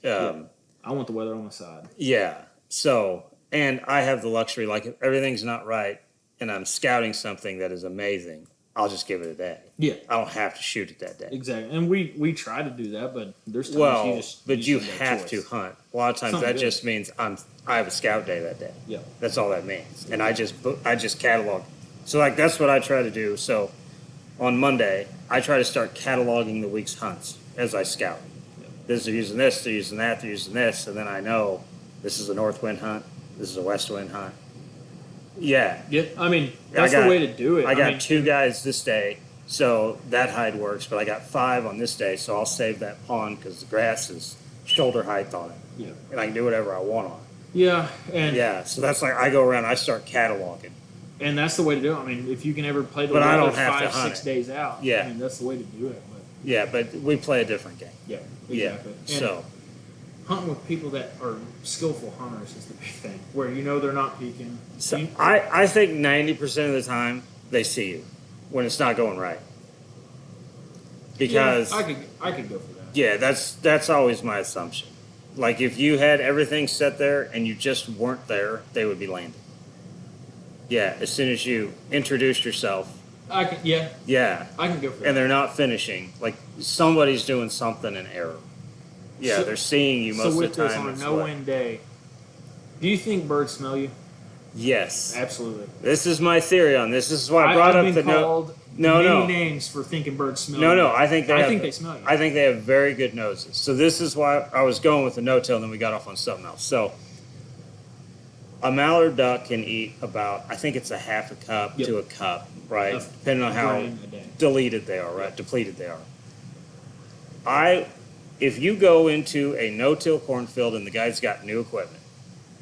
I want the weather on my side. Yeah. So, and I have the luxury, like if everything's not right, and I'm scouting something that is amazing, I'll just give it a day. Yeah. I don't have to shoot it that day. Exactly. And we try to do that, but there's times Well, you just but you just have to hunt. A lot of times Something that good. just means I have a scout day that day. Yeah. That's all that means. And I just catalog. So like that's what I try to do. So on Monday, I try to start cataloging the week's hunts as I scout. They're using this, they're using that, they're using this, and then I know this is a north wind hunt, this is a west wind hunt. Yeah. Yeah, I mean, that's the way to do it. I got 2 guys this day, so that hide works, but I got 5 on this day, so I'll save that pond because the grass is shoulder height on it. Yeah. And I can do whatever I want on it. Yeah, and Yeah, so that's like I go around, I start cataloging. and that's the way to do it. I mean, if you can ever play the But I weather don't have to 5-6 hunt days out, Yeah. I mean, that's the way to do it. But Yeah, but we play a different game. yeah, Yeah. exactly. And So hunting with people that are skillful hunters is the big thing, where you know they're not peeking. You- I think 90% of the time they see you when it's not going right. Because yeah, I could go for that. yeah, that's always my assumption. Like if you had everything set there and you just weren't there, they would be landing. Yeah, as soon as you introduced yourself, I can go for that. and they're not finishing, like somebody's doing something in error. Yeah, So- they're seeing you most so with of the this time. on a it's no-win day, do you think birds smell you? Yes. Absolutely. This is my theory on this. This is why I brought I've up been the no. called No, many no. names for thinking birds smell No, you. no. I think they. I think they smell you. I think they have very good noses. So this is why I was going with the no-tail, and then we got off on something else. So a mallard duck can eat about, I think it's a half a cup Yep. to a cup, right? Of Depending on how grain a day. deleted they are, right? Depleted they are. If you go into a no-till cornfield and the guy's got new equipment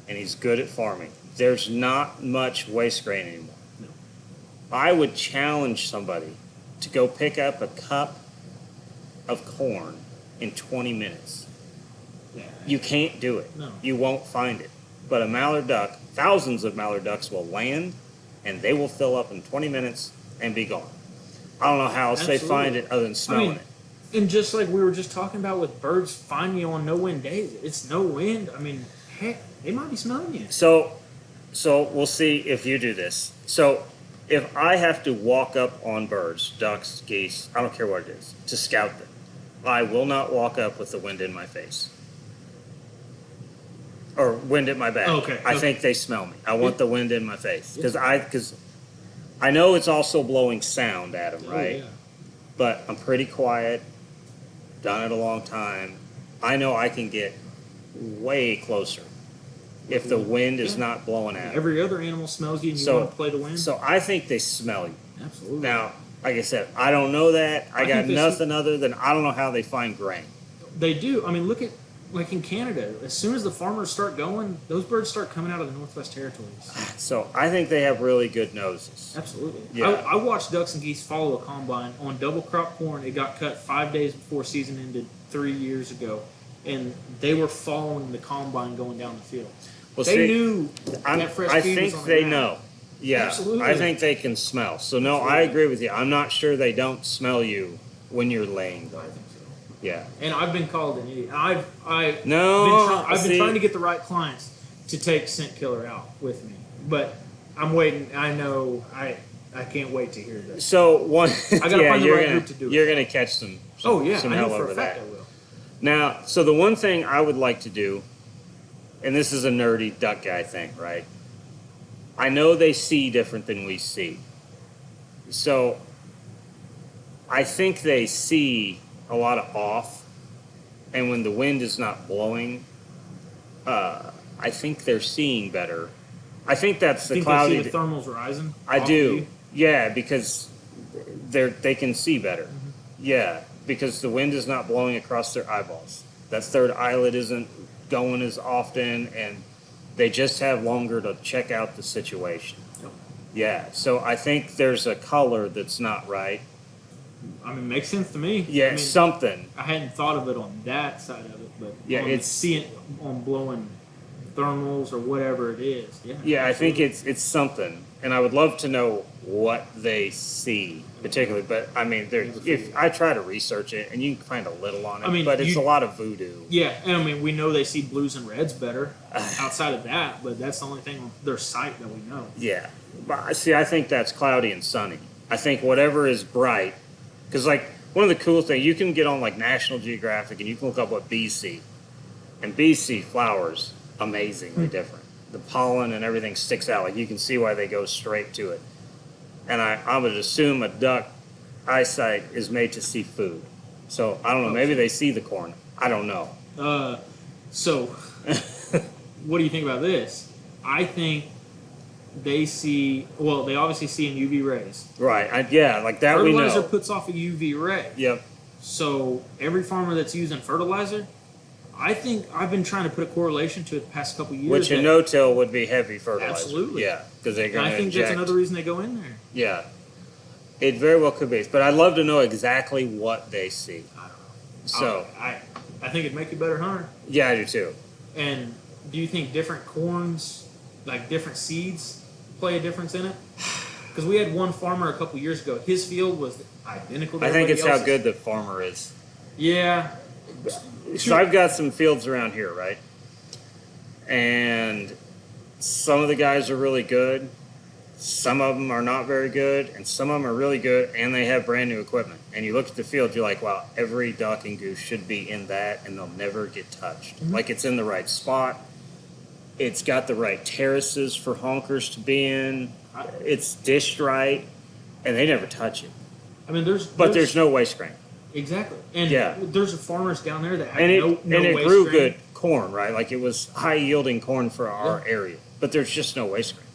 and he's good at farming, there's not much waste grain anymore. No. I would challenge somebody to go pick up a cup of corn in 20 minutes. Yeah. You can't do it. No. You won't find it. But a mallard duck, thousands of mallard ducks will land and they will fill up in 20 minutes and be gone. I don't know how else they Absolutely. find it other than smelling it. And just like we were just talking about with birds finding you on no-wind days, it's no wind. I mean, heck, they might be smelling you. So we'll see if you do this. So if I have to walk up on birds, ducks, geese, I don't care what it is, to scout them, I will not walk up with the wind in my face. Or wind at my back. Okay, I okay. think they smell me. I want the wind in my face. Because I know it's also blowing sound at them, right? Oh, yeah. But I'm pretty quiet, done it a long time. I know I can get way closer if the wind is not blowing at them. Every other animal smells you and you So- want to play the wind? So I think they smell you. Absolutely. Now, like I said, I don't know that. I I got think they nothing other than I don't know how they find grain. They do. I mean, look at, like in Canada, as soon as the farmers start going, those birds start coming out of the Northwest Territories. So I think they have really good noses. Absolutely. Yeah. I watched ducks and geese follow a combine on double crop corn. It got cut 5 days before season ended 3 years ago, and they were following the combine going down the field. Well, They see, knew that fresh I feed was think on they the ground. know. Yeah, Absolutely. I think they can smell. So no, I Absolutely. agree with you. I'm not sure they don't smell you when you're laying though. I think so. Yeah. And I've been called an idiot. I've No, been see- trying to get the right clients to take Scent Killer out with me, but I'm waiting. I know I can't wait to hear this. So one, I gotta yeah, find the you're right gonna group to do it. you're gonna catch some Oh yeah, some I hell know for over a fact that. I will. Now, so the one thing I would like to do, and this is a nerdy duck guy thing, right? I know they see different than we see. So I think they see a lot of off, and when the wind is not blowing, I think they're seeing better. I think that's the Think cloudy. they see the thermals rising? I off of do. you? Yeah, because they can see better. Yeah, because the wind is not blowing across their eyeballs. That third eyelid isn't going as often, and they just have longer to check out the situation. Yep. Yeah, so I think there's a color that's not right. I mean, makes sense to me. Yeah, I mean, something. I hadn't thought of it on that side of it, but Yeah, on it's- seeing on blowing thermals or whatever it is. Yeah. Yeah, I think absolutely. it's something, and I would love to know what they see particularly. But I mean, if I try to research it, and you can find a little on it, I mean, but it's you- a lot of voodoo. Yeah, and I mean, we know they see blues and reds better outside of that, but that's the only thing on their sight that we know. Yeah, but see, I think that's cloudy and sunny. I think whatever is bright, because like one of the cool things you can get on like National Geographic and you can look up what bees see, and bees see flowers amazingly different. The pollen and everything sticks out. Like you can see why they go straight to it. And I would assume a duck eyesight is made to see food. So I don't know. Maybe they see the corn. I don't know. So what do you think about this? I think they see. Well, they obviously see in UV rays. Right. Yeah. Like that we know. Fertilizer puts off a UV ray. Yep. So every farmer that's using fertilizer, I think I've been trying to put a correlation to it the past couple of years. Which a no-till would be heavy fertilizer. Absolutely. Yeah, because they're going to I think inject. that's another reason they go in there. Yeah, it very well could be. But I'd love to know exactly what they see. I don't know. So I think it'd make you a better hunter. Yeah, I do too. And do you think different corns, like different seeds, play a difference in it? Because we had one farmer a couple years ago. His field was identical to I think it's everybody how else's. good the farmer is. Yeah. So I've got some fields around here, right? And some of the guys are really good. Some of them are not very good, and some of them are really good, and they have brand new equipment. And you look at the field, you're like, wow, every duck and goose should be in that, and they'll never get touched. Mm-hmm. Like it's in the right spot. It's got the right terraces for honkers to be in. It's dished right, and they never touch it. I mean, there's no waste grain. Exactly. And Yeah. there's farmers down there that have And it waste grew grain. good corn, right? Like it was high yielding corn for our area, but there's just no waste grain.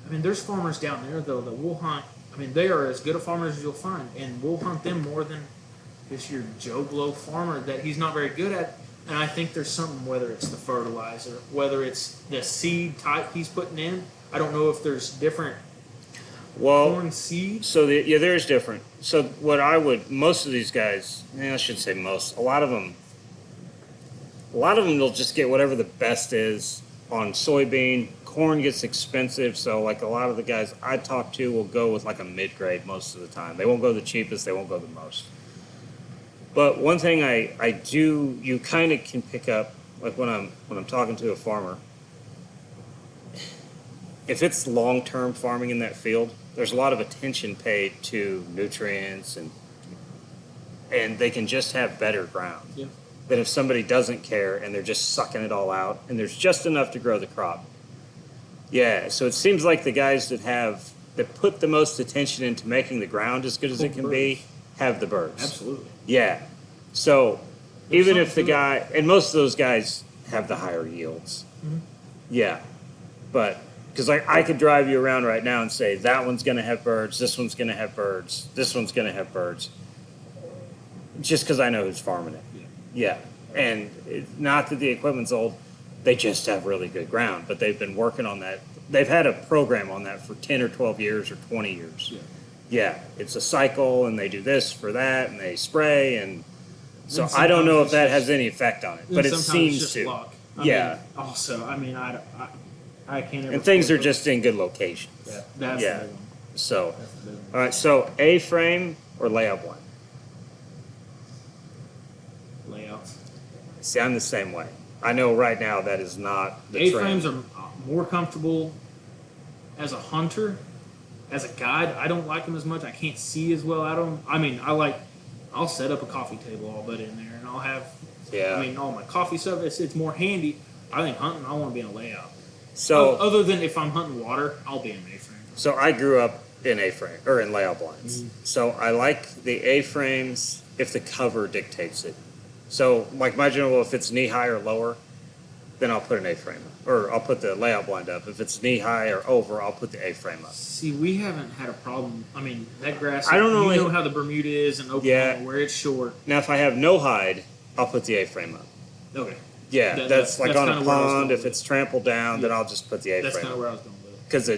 I mean, there's farmers down there though that we'll hunt. I mean, they are as good a farmers as you'll find, and we'll hunt them more than this your Joe Blow farmer that he's not very good at. And I think there's something, whether it's the fertilizer, whether it's the seed type he's putting in. I don't know if there's different corn seeds. So there's different. So what most of these guys, I should say most, a lot of them will just get whatever the best is on soybean. Corn gets expensive, so like a lot of the guys I talk to will go with like a mid-grade most of the time. They won't go the cheapest, they won't go the most. But one thing I do, you kind of can pick up, like when I'm talking to a farmer, if it's long-term farming in that field, there's a lot of attention paid to nutrients, and they can just have better ground than if somebody doesn't care and they're just sucking it all out and there's just enough to grow the crop. Yeah, so it seems like the guys that put the most attention into making the ground as good as it can be have the birds. Absolutely. Yeah. So even if the guy, and most of those guys have the higher yields. Mm-hmm. Yeah. But because I could drive you around right now and say that one's going to have birds, this one's going to have birds, this one's going to have birds, just because I know who's farming it. Yeah. And not that the equipment's old, they just have really good ground, but they've been working on that. They've had a program on that for 10 or 12 years or 20 years. Yeah, it's a cycle, and they do this for that, and they spray, and so I don't know if that has any effect on it, but it seems just to. luck. Yeah. Also, I mean, I can't. And things are just in good locations. Yeah, that's Yeah. the big one. So, That's the big one. all right. So A-frame or layout blind? Layouts. See, I'm the same way. I know right now that is not the trend. A-frames are more comfortable as a hunter. As a guide, I don't like them as much. I can't see as well out of them. I mean, I'll set up a coffee table all but in there, and I'll have, Yeah. I mean, all my coffee stuff. It's more handy. I think hunting, I want to be in a layout. So, Other than if I'm hunting water, I'll be in an A-frame. so I grew up in A-frame or in layout blinds. So I like the A-frames if the cover dictates it. So like my general, if it's knee high or lower, then I'll put an A-frame up, or I'll put the layout blind up. If it's knee high or over, I'll put the A-frame up. See, we haven't had a problem. I mean, that grass. I don't know, You like- know how the Bermuda is in Oklahoma, Yeah. where it's short. Now if I have no hide, I'll put the A-frame up. Okay, Yeah, that's like that's on a kinda where I was pond. going If with it's trampled down, then I'll just put the that's A-frame kind of up. where I was going with it. Because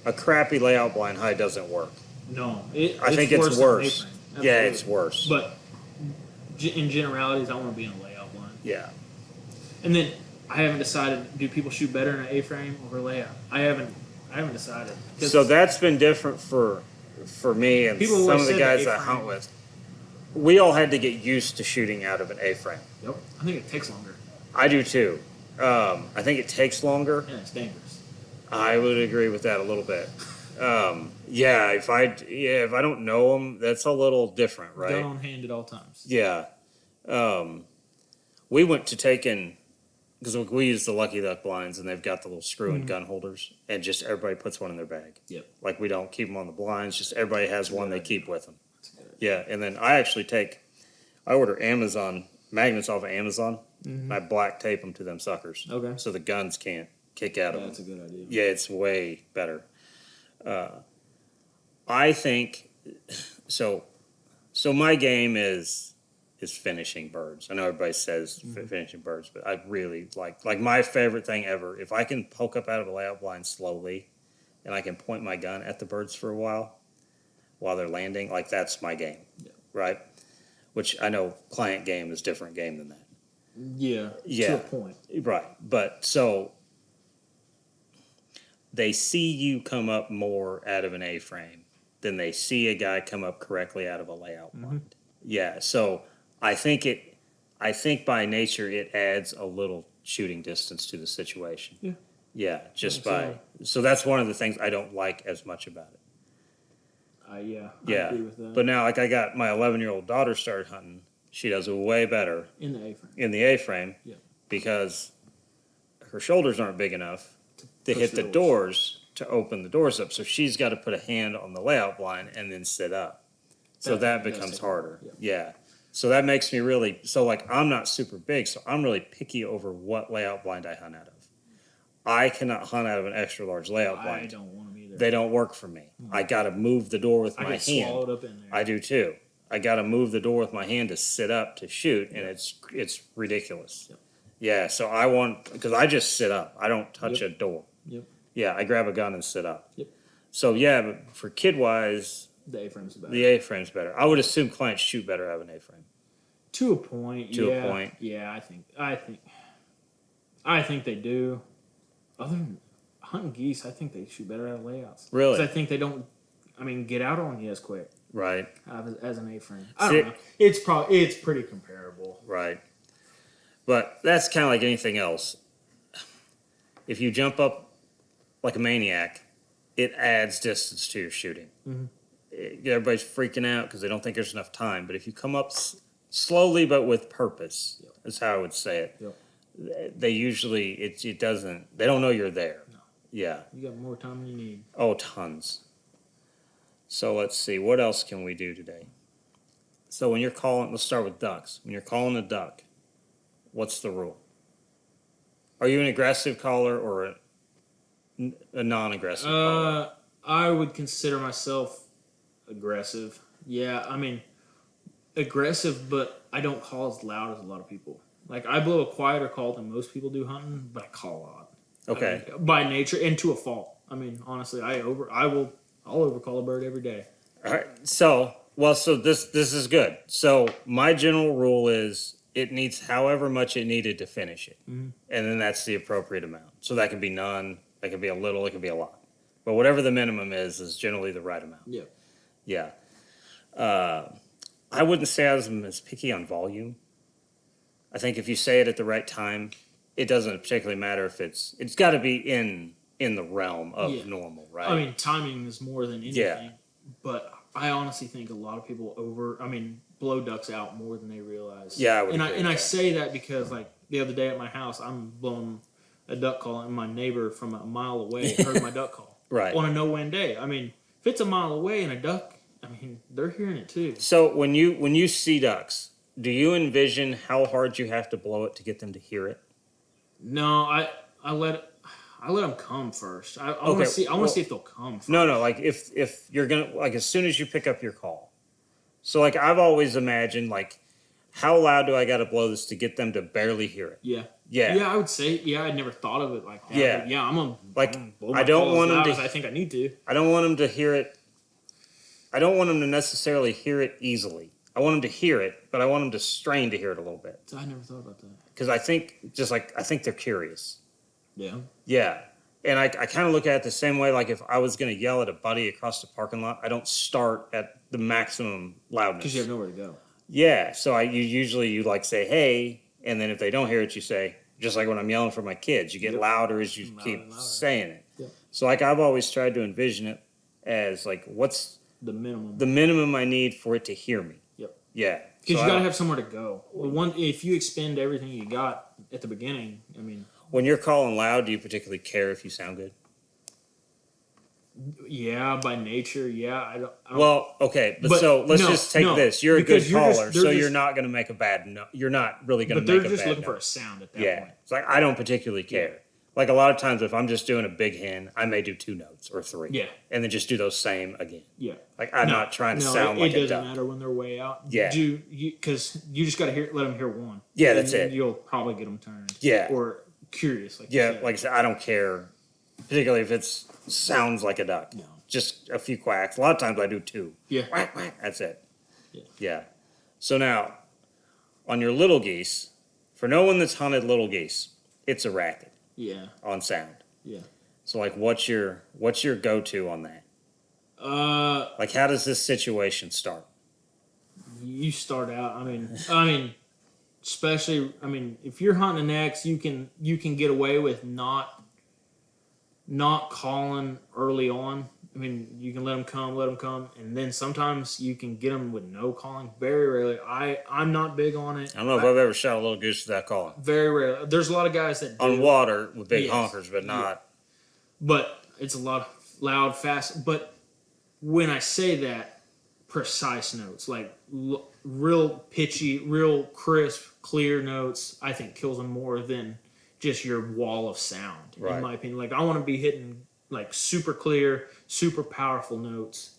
a crappy layout blind hide doesn't work. No, I think it's than an worse. A-frame. Yeah, Absolutely. it's worse. But in generalities, I want to be in a layout blind. Yeah. And then I haven't decided. Do people shoot better in an A-frame or a layout? I haven't decided. 'Cause So that's been different for me and People some always of the said guys the I A-frame. hunt with. We all had to get used to shooting out of an A-frame. Yep, I think it takes longer. I do too. I think it takes longer. And it's dangerous. I would agree with that a little bit. Yeah, if I don't know them, that's a little different, right? Gun on hand at all times. Yeah. We went to taking because we use the Lucky Duck blinds, and they've got the little screw and gun holders, and just everybody puts one in their bag. Yep. Like we don't keep them on the blinds; just everybody has one they keep with them. That's a good idea. Yeah, and then I order Amazon magnets off of Amazon. And I black tape them to them suckers. Okay. So the guns can't kick out of them. That's a good idea. Yeah, it's way better. I think so. So my game is finishing birds. I know everybody says finishing birds, but I really like my favorite thing ever. If I can poke up out of a layout blind slowly, and I can point my gun at the birds for a while they're landing, like that's my game, right? Which I know client game is different game than that. Yeah. To a point. Right. But so they see you come up more out of an A-frame than they see a guy come up correctly out of a layout blind. Yeah. So I think by nature it adds a little shooting distance to the situation. Yeah. Yeah. So that's one of the things I don't like as much about it. I Yeah. agree with that. But now, like I got my 11-year-old daughter started hunting. She does way better in the A-frame. In the A-frame, Yeah. because her shoulders aren't big enough to hit the doors to open the doors up. So she's got to put a hand on the layout blind and then sit up. So that becomes harder. Yeah. So that makes me really, like I'm not super big, so I'm really picky over what layout blind I hunt out of. I cannot hunt out of an extra large layout blind. I don't want them either. They don't work for me. I got to move the door with my get hand. swallowed up in there. I do too. I got to move the door with my hand to sit up to shoot, and it's ridiculous. Yep. Yeah, so because I just sit up. I don't touch a door. Yep. Yeah, I grab a gun and sit up. Yep. So yeah, but for kid wise, the A-frame's better. The A-frame's better. I would assume clients shoot better out of an A-frame. To a point. To a point. Yeah, I think they do. Other than hunting geese, I think they shoot better out of layouts. Really? Because I think they don't. Get out on you as quick. Right. As an A-frame. I don't know. It's pretty comparable. Right. But that's kind of like anything else. If you jump up like a maniac, it adds distance to your shooting. Everybody's freaking out because they don't think there's enough time. But if you come up slowly but with purpose, that's how I would say it. Yep. They usually, they don't know you're there. No. Yeah. You got more time than you need. Oh, tons. So let's see, what else can we do today? So when you're calling, let's start with ducks. When you're calling a duck, what's the rule? Are you an aggressive caller or a non-aggressive caller? I would consider myself aggressive. Yeah, aggressive, but I don't call as loud as a lot of people. Like, I blow a quieter call than most people do hunting, but I call a lot. Okay. By nature, and to a fault. Honestly, I'll overcall a bird every day. All right. So this is good. So my general rule is it needs however much it needed to finish it. And then that's the appropriate amount. So that can be none, that can be a little, it can be a lot. But whatever the minimum is generally the right amount. Yeah. Yeah. I wouldn't say I was as picky on volume. I think if you say it at the right time, it doesn't particularly matter if it's got to be in the realm of normal, right? Timing is more than anything. Yeah. But I honestly think a lot of people blow ducks out more than they realize. Yeah, I would agree and with I that. say that because like the other day at my house, I'm blowing a duck call, and my neighbor from a mile away heard my duck call. Right. On a no-wind day. If it's a mile away and a duck, they're hearing it too. So when you see ducks, do you envision how hard you have to blow it to get them to hear it? No, I let them come first. I want to see. I want to see if they'll come first. No. Like if you're gonna, like, as soon as you pick up your call. So like I've always imagined, like, how loud do I got to blow this to get them to barely hear it? Yeah. Yeah. Yeah, I would say. Yeah, I never thought of it like that. Yeah. But yeah, I'm gonna blow my I don't call want as them loud to. as I think I need to. I don't want them to hear it. I don't want them to necessarily hear it easily. I want them to hear it, but I want them to strain to hear it a little bit. I never thought about that. Because I think they're curious. Yeah. Yeah. And I kind of look at it the same way, like if I was going to yell at a buddy across the parking lot, I don't start at the maximum loudness. Because you have nowhere to go. Yeah. So you usually like say, hey, and then if they don't hear it, you say, just like when I'm yelling for my kids, you get louder as you keep saying it. Yep. So like I've always tried to envision it as like what's The minimum. the minimum I need for it to hear me. Yep. Yeah. Because So you got to have somewhere to go. If you expend everything you got at the beginning, I mean, when you're calling loud, do you particularly care if you sound good? yeah, by nature, yeah. I don't Well, okay, but But so let's no, just take no, this. You're a good because caller, they're so just- you're not going to make a bad note. You're not really going to but make they're a just bad looking note. for a sound at that Yeah. point. It's like I don't particularly care. Like a lot of times if I'm just doing a big hen, I may do 2 notes or 3. Yeah. And then just do those same again. Yeah. Like I'm not trying to sound like it a doesn't duck. matter when they're way out. Yeah. Because you just got to let them hear one. Yeah, And that's it. You'll probably get them turned. Yeah. Or curious. Like you Yeah, said. like I said, I don't care, particularly if it sounds like a duck. No. Just a few quacks. A lot of times I do 2. Yeah. Quack, quack. That's it. Yeah. Yeah. So now, on your little geese, for no one that's hunted little geese, it's a racket Yeah. on sound. Yeah. So like, what's your go-to on that? Like, how does this situation start? You start out. I mean, especially. I mean, if you're hunting an X, you can get away with not calling early on. I mean, you can let them come, and then sometimes you can get them with no calling. Very rarely. I'm not big on it. I don't know if I've ever shot a little goose without calling. Very rarely. There's a lot of guys that do. On water with big Yes. honkers, but not. But it's a lot of loud, fast. But when I say that, precise notes, like real pitchy, real crisp, clear notes, I think kills them more than just your wall of sound. Right. In my opinion, like I want to be hitting like super clear, super powerful notes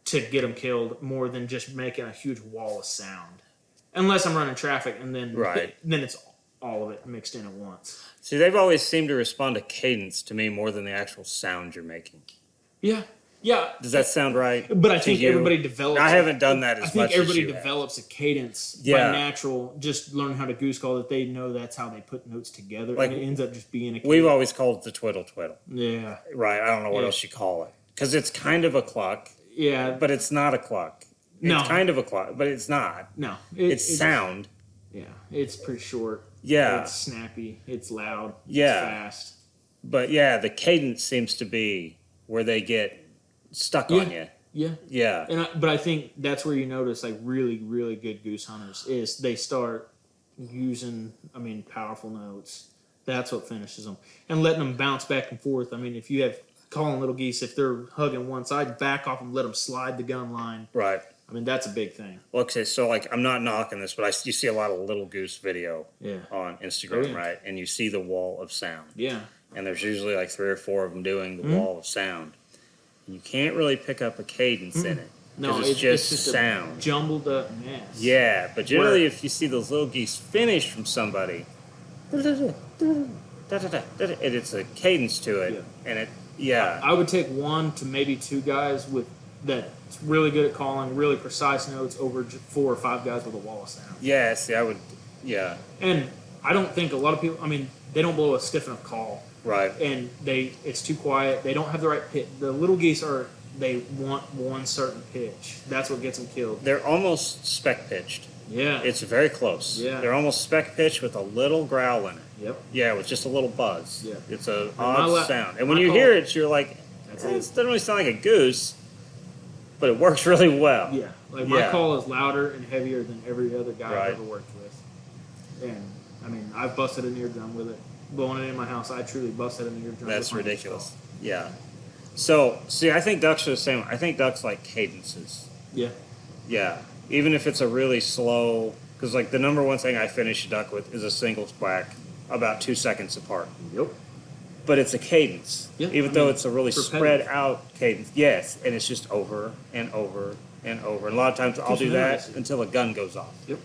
to get them killed more than just making a huge wall of sound. Unless I'm running traffic, and then then it's all of it mixed in at once. See, they've always seemed to respond to cadence to me more than the actual sound you're making. Yeah. Yeah. Does that sound right? But I to think you? everybody develops. I haven't done that as I much think everybody as you have. develops a cadence Yeah. by natural, just learn how to goose call that they know that's how they put notes together. Like, and it ends up just being a cadence. We've always called it the twiddle twiddle. Yeah. Right. I don't know what Yeah. else you call it. Because it's kind of a cluck, Yeah. but it's not a cluck. No. It's kind of a cluck, but it's not. No. It's sound. Yeah. It's pretty short. Yeah. It's snappy. It's loud. Yeah. It's fast. But yeah, the cadence seems to be where they get stuck on you. Yeah. Yeah. But I think that's where you notice like really, really good goose hunters is they start using, powerful notes. That's what finishes them. And letting them bounce back and forth. I mean, if you have calling little geese, if they're hugging one side, back off and let them slide the gun line. Right. I mean, that's a big thing. Well, okay, so like I'm not knocking this, but you see a lot of little goose video Yeah. on Instagram, Oh, yeah. right? And you see the wall of sound. Yeah. And there's usually like 3 or 4 of them doing the wall of sound. You can't really pick up a cadence in it. No, 'cause it's just a sound. jumbled up mess. Yeah, but generally if you see those little geese finish from somebody, it's a cadence to it. Yeah. And it, I would take 1 to maybe 2 guys with that's really good at calling really precise notes over 4 or 5 guys with a wall of sound. yeah, see, I would, yeah, And I don't think a lot of people. They don't blow a stiff enough call. right. And it's too quiet. They don't have the right pitch. The little geese they want one certain pitch. That's what gets them killed. They're almost spec pitched. Yeah. It's very close. Yeah. They're almost spec pitched with a little growl in it. Yep. Yeah, with just a little buzz. Yeah. It's a my odd sound. And when my you call- hear it, you're like, That's it it. doesn't really sound like a goose, but it works really well. Yeah. Like my Yeah. call is louder and heavier than every other guy Right. I've ever worked with. And I've busted an eardrum with it. Blowing it in my house, I truly busted an eardrum. That's with my ridiculous. call. Yeah. So, see, I think ducks are the same. I think ducks like cadences. Yeah. Yeah. Even if it's a really slow, because like the number one thing I finish a duck with is a single quack about 2 seconds apart. Yep. But it's a cadence. Yeah, Even I though mean, it's a really repetitive. spread out cadence. Yes. And it's just over and over and over. And a lot of times I'll Because do you that notice it. until a gun goes off. Yep.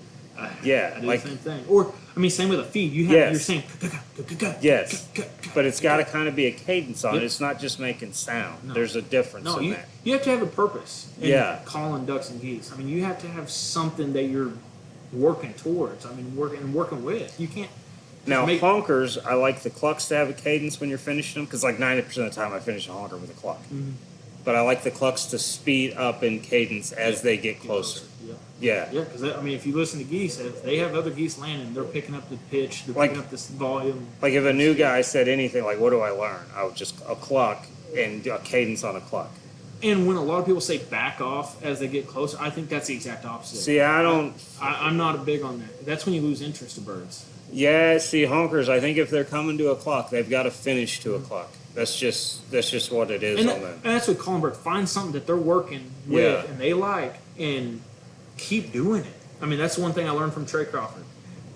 Yeah, I do like- the same thing. Or same with a feed. You have Yes. you're saying Yes. But it's got to kind of be a cadence on it. Yep. It's not just making sound. No. There's a difference No, in you that. have to have a purpose. In Yeah. calling ducks and geese. You have to have something that you're working towards. Working with. You can't. Now, make- honkers, I like the clucks to have a cadence when you're finishing them, because like 90% of the time I finish a honker with a cluck. Mhm. But I like the clucks to speed up in cadence as they get closer. Yeah. Yeah. Yeah, because if you listen to geese, if they have other geese landing, they're picking up the pitch, they're Like- picking up this volume. Like if a new guy said anything like, what do I learn? I would just a cluck and a cadence on a cluck. And when a lot of people say back off as they get closer, I think that's the exact opposite. See, I don't. I'm not big on that. That's when you lose interest to birds. Yeah, see, honkers. I think if they're coming to a clock, they've got to finish to a clock. That's just what it is on them. And that's what calling bird. Find something that they're working with Yeah. and they like, and keep doing it. I mean, that's one thing I learned from Trey Crawford.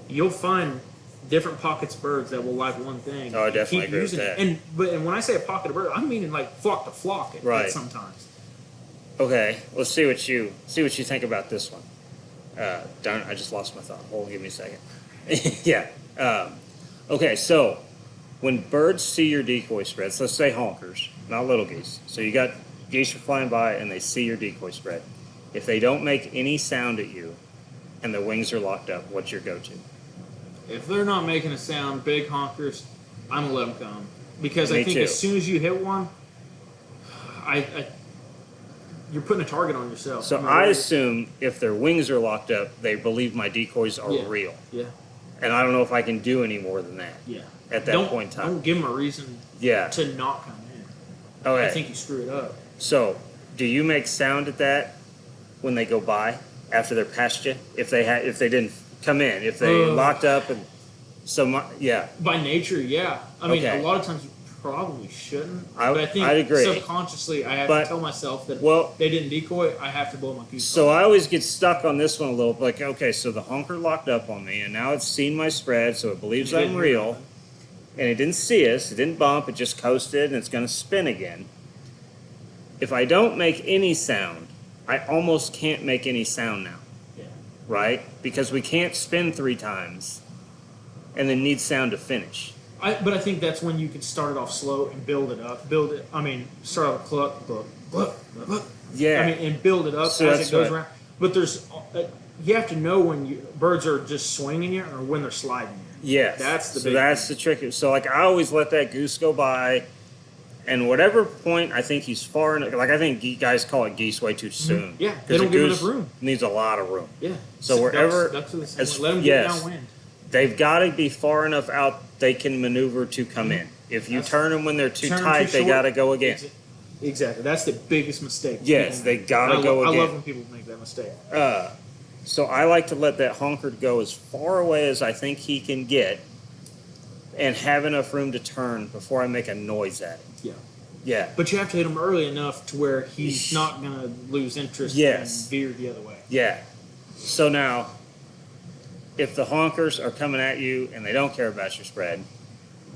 You'll find different pockets of birds that will like one thing. Oh, I definitely keep agree with using that. it. And when I say a pocket of birds, I'm meaning like flock to flock. Right. Sometimes. Okay, let's see what you think about this one. Darn, I just lost my thought. Hold on, give me a second. Yeah. Okay, so when birds see your decoy spreads, let's say honkers, not little geese. So you got geese are flying by and they see your decoy spread. If they don't make any sound at you and their wings are locked up, what's your go-to? If they're not making a sound, big honkers, I'm gonna let them come because Me I think too. as soon as you hit one, you're putting a target on yourself. So I assume if their wings are locked up, they believe my decoys are Yeah. real. Yeah. And I don't know if I can do any more than that Yeah. at that point in time. Don't give them a reason Yeah. to not come in. Okay. I think you screw it up. So, do you make sound at that when they go by after they're past you? If they didn't come in, if they locked up and yeah. By nature, yeah. I mean, Okay. a lot of times you probably shouldn't. I- but I think I'd agree. subconsciously I have But- to tell myself that well- they didn't decoy, I have to blow my goose. So I always get stuck on this one a little. Like, okay, so the honker locked up on me, and now it's seen my spread, so it believes You I'm didn't hear real. nothing. And it didn't see us. It didn't bump. It just coasted, and it's going to spin again. If I don't make any sound, I almost can't make any sound now, Yeah. right? Because we can't spin 3 times and then need sound to finish. But I think that's when you can start it off slow and build it up. Start off cluck, cluck, cluck, cluck. Yeah. I mean, and build it up So as that's it goes right. around. But you have to know when birds are just swinging you or when they're sliding you. Yes. That's the so big that's the trick. So like I always let that goose go by, and whatever point I think he's far enough. Like I think guys call it geese way too soon. Yeah, they 'Cause don't a give goose enough room. Needs a lot of room. Yeah. So wherever- ducks are the same as- way. Let them get yes. downwind. They've got to be far enough out they can maneuver to come in. If you That's- turn them when they're too Turn 'em tight, too they short. got to go again. Exactly. That's the biggest mistake. Yes, they gotta go I again. love when people make that mistake. So I like to let that honker go as far away as I think he can get, and have enough room to turn before I make a noise at him. Yeah. Yeah. But you have to hit him early enough to where he's not going to lose interest Yes. and veer the other way. Yeah. So now, if the honkers are coming at you and they don't care about your spread,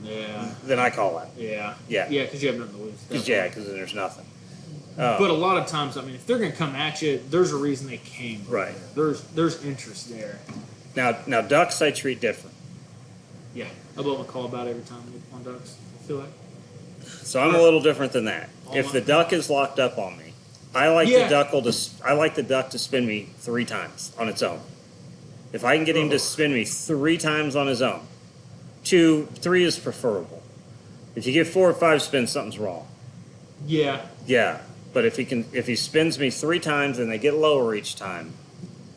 Yeah. then I call out. Yeah. Yeah. Yeah, because you have nothing to lose. Because then there's nothing. But a lot of times, I mean, if they're going to come at you, there's a reason they came. Right. There's interest there. Now ducks I treat different. Yeah. I blow my call about every time on ducks. I feel like. So I'm a little different than that. If the duck is locked up on me, I like Yeah. the duck to spin me 3 times on its own. If I can get him to spin me 3 times on his own, 2, 3 is preferable. If you get 4 or 5 spins, something's wrong. Yeah. Yeah, but if he spins me 3 times and they get lower each time,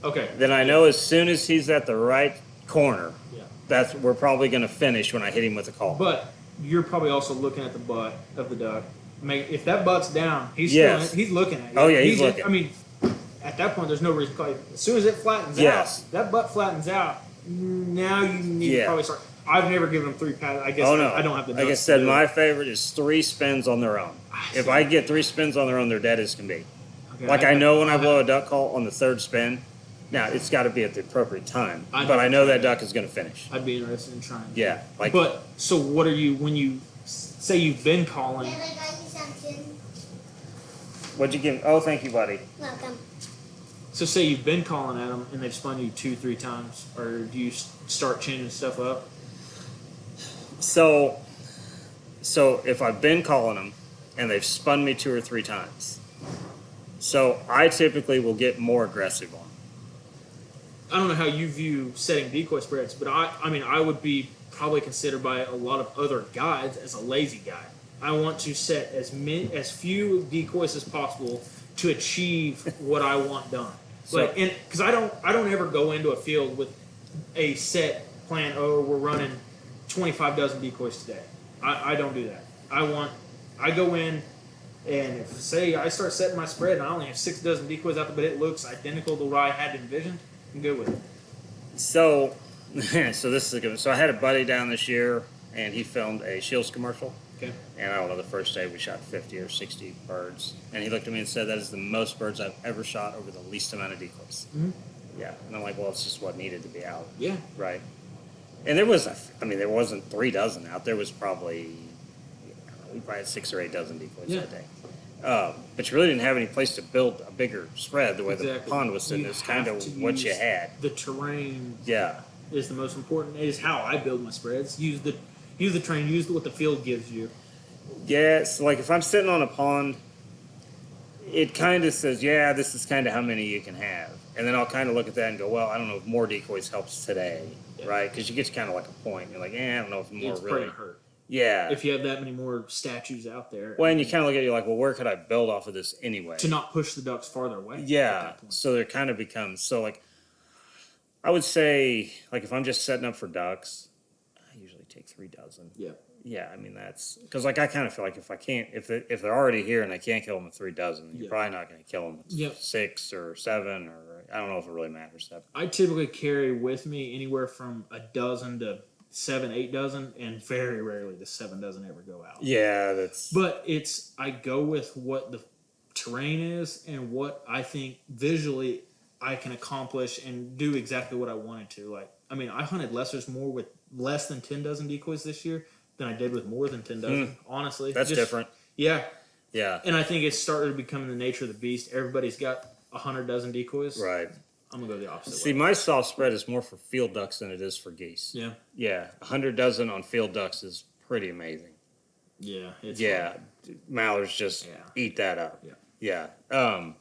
Okay. then I know as soon as he's at the right corner, Yeah. we're probably going to finish when I hit him with a call. But you're probably also looking at the butt of the duck. If that butt's down, he's Yes. still, he's looking at you. Oh, yeah, he's looking. I mean, at that point, there's no reason to call you. As soon as it flattens Yes. out, that butt flattens out. Now you need to Yeah. probably start. I've never given them 3 pats. I guess Oh no! I don't have the. Like I nuts to said, do my it. favorite is 3 spins on their own. If I get 3 spins on their own, they're dead as can be. Okay, Like I know when I blow a duck call on the 3rd spin, now it's got to be at the appropriate time. I'd But have I to know try that duck is going to finish. I'd be interested in trying. Yeah, like But so what are you when you say you've been calling? Can I got you something? what'd you give? Oh, thank you, buddy. Welcome. So say you've been calling at them and they've spun you 2-3 times, or do you start changing stuff up? So if I've been calling them and they've spun me 2 or 3 times, so I typically will get more aggressive on them. I don't know how you view setting decoy spreads, but I mean, I would be probably considered by a lot of other guides as a lazy guy. I want to set as few decoys as possible to achieve what I want done. So- Because I don't ever go into a field with a set plan. Oh, we're running 25 dozen decoys today. I don't do that. I go in And if, say, I start setting my spread and I only have 6 dozen decoys out there, but it looks identical to what I had envisioned, I'm good with it. So, so this is a good. So I had a buddy down this year, and he filmed a Shields commercial. Okay. And I don't know, the first day we shot 50 or 60 birds, and he looked at me and said, "That is the most birds I've ever shot over the least amount of decoys." Mm-hmm. Yeah, and I'm like, "Well, it's just what needed to be out." Yeah. Right. And there was, there wasn't 3 dozen out. There was probably, we probably had 6 or 8 dozen decoys that day. But you really didn't have any place to build a bigger spread the way the pond was sitting. It's kind of what you had. The terrain Yeah. is the most important. It is how I build my spreads. Use the terrain. Use what the field gives you. Yeah, so like if I'm sitting on a pond, it kind of says, yeah, this is kind of how many you can have. And then I'll kind of look at that and go, well, I don't know if more decoys helps today, right? Because you get to kind of like a point. You're like, I don't know if more It's really. probably hurt. Yeah. If you have that many more statues out there. Well, and you kind of look at it, you're like, well, where could I build off of this anyway? To not push the ducks farther away. Yeah. So there kind of becomes, so like, I would say, like if I'm just setting up for ducks, I usually take 3 dozen. Yeah. Yeah, I mean that's because like I kind of feel like if I can't if they're already here and I can't kill them with 3 dozen, you're probably not going to kill them with 6 or 7 or I don't know if it really matters. That I typically carry with me anywhere from a dozen to 7, 8 dozen, and very rarely does 7 dozen ever go out. Yeah, that's. But I go with what the terrain is and what I think visually I can accomplish and do exactly what I wanted to. Like I hunted lessers more with less than 10 dozen decoys this year than I did with more than 10 dozen, honestly. That's different. Yeah. Yeah. And I think it's started becoming the nature of the beast. Everybody's got 100 dozen decoys. Right. I'm going to go the opposite See, way. my soft spread is more for field ducks than it is for geese. Yeah. Yeah. 100 dozen on field ducks is pretty amazing. Yeah. It's fun. Mallards just eat that up. Yeah. Yeah.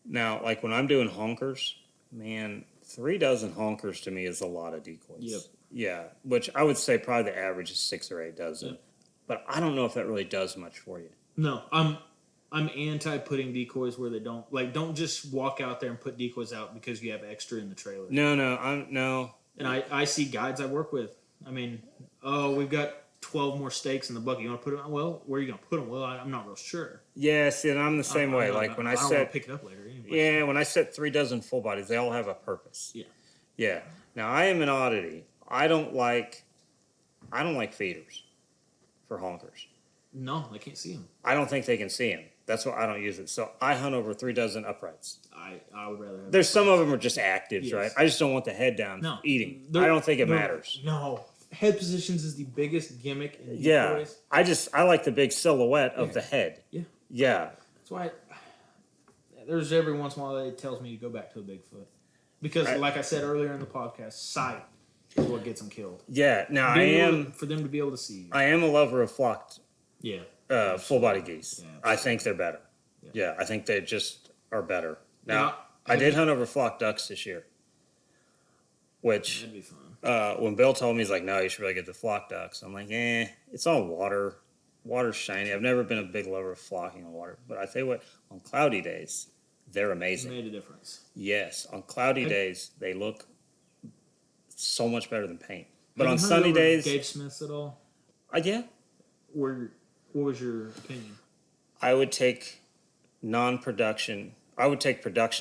Now, like when I'm doing honkers, man, 3 dozen honkers to me is a lot of decoys. Yep. Yeah, which I would say probably the average is 6 or 8 dozen. Yep. But I don't know if that really does much for you. No, I'm anti putting decoys where they don't just walk out there and put decoys out because you have extra in the trailer. No. And I see guides I work with. We've got 12 more steaks in the bucket. You want to put them? Well, where are you going to put them? Well, I'm not real sure. Yeah, see, and I'm the same way. Like when I don't set, want to pick it up later. Anyway. Yeah, when I set 3 dozen full bodies, they all have a purpose. Yeah. Yeah. Now I am an oddity. I don't like feeders for honkers. No, they can't see them. I don't think they can see them. That's why I don't use it. So I hunt over 3 dozen uprights. I would rather have. There's some of them are just actives, Yes. right? I just don't want the head down eating. I don't think it matters. No. Head positions is the biggest gimmick in decoys. Yeah. I like the big silhouette of the head. Yeah. Yeah. That's why there's every once in a while that it tells me to go back to a Bigfoot. Because like I said earlier in the podcast, sight is what gets them killed. Yeah. Now for them to be able to see you. I am a lover of flocked full body geese. Yeah, I think they're better. Yeah, I think they just are better. Now, I did hunt over flock ducks this year, which that'd be fun. When Bill told me, he's like, no, you should really get the flock ducks. I'm like, it's all water. Water's shiny. I've never been a big lover of flocking on water, but I tell you what, on cloudy days, they're amazing. It made a difference. Yes, on cloudy days, they look so much better than paint. But on sunny days, Dave Smith's at all? Yeah. What was your opinion? I would take production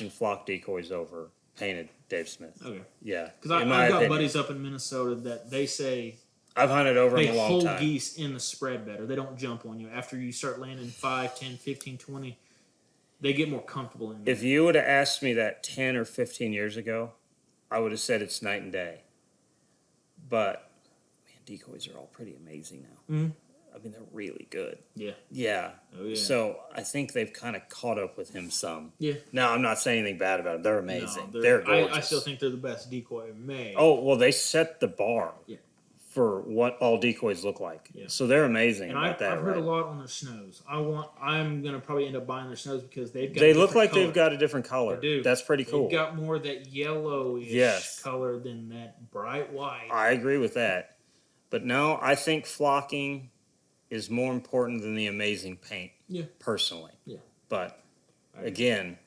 flock decoys over painted Dave Smith. Okay. Yeah. Because I've got buddies up in Minnesota that they say I've hunted over them a long time. They hold geese in the spread better. They don't jump on you. After you start landing 5, 10, 15, 20, they get more comfortable in there. If you would have asked me that 10 or 15 years ago, I would have said it's night and day. But, man, decoys are all pretty amazing now. Mm-hmm. They're really good. Yeah. Yeah. Oh, yeah. So I think they've kind of caught up with him some. Yeah. Now, I'm not saying anything bad about them. They're amazing. No, they're gorgeous. I still think they're the best decoy made. Oh, well, they set the bar Yeah. for what all decoys look like. Yeah. So they're amazing And about that. I've heard a lot on their snows. I'm going to probably end up buying their snows because they've got They look like color. they've got a different color. They do. That's pretty cool. They've got more of that yellowish color than that bright white. I agree with that. But no, I think flocking is more important than the amazing paint. Yeah. Personally. Yeah. But again,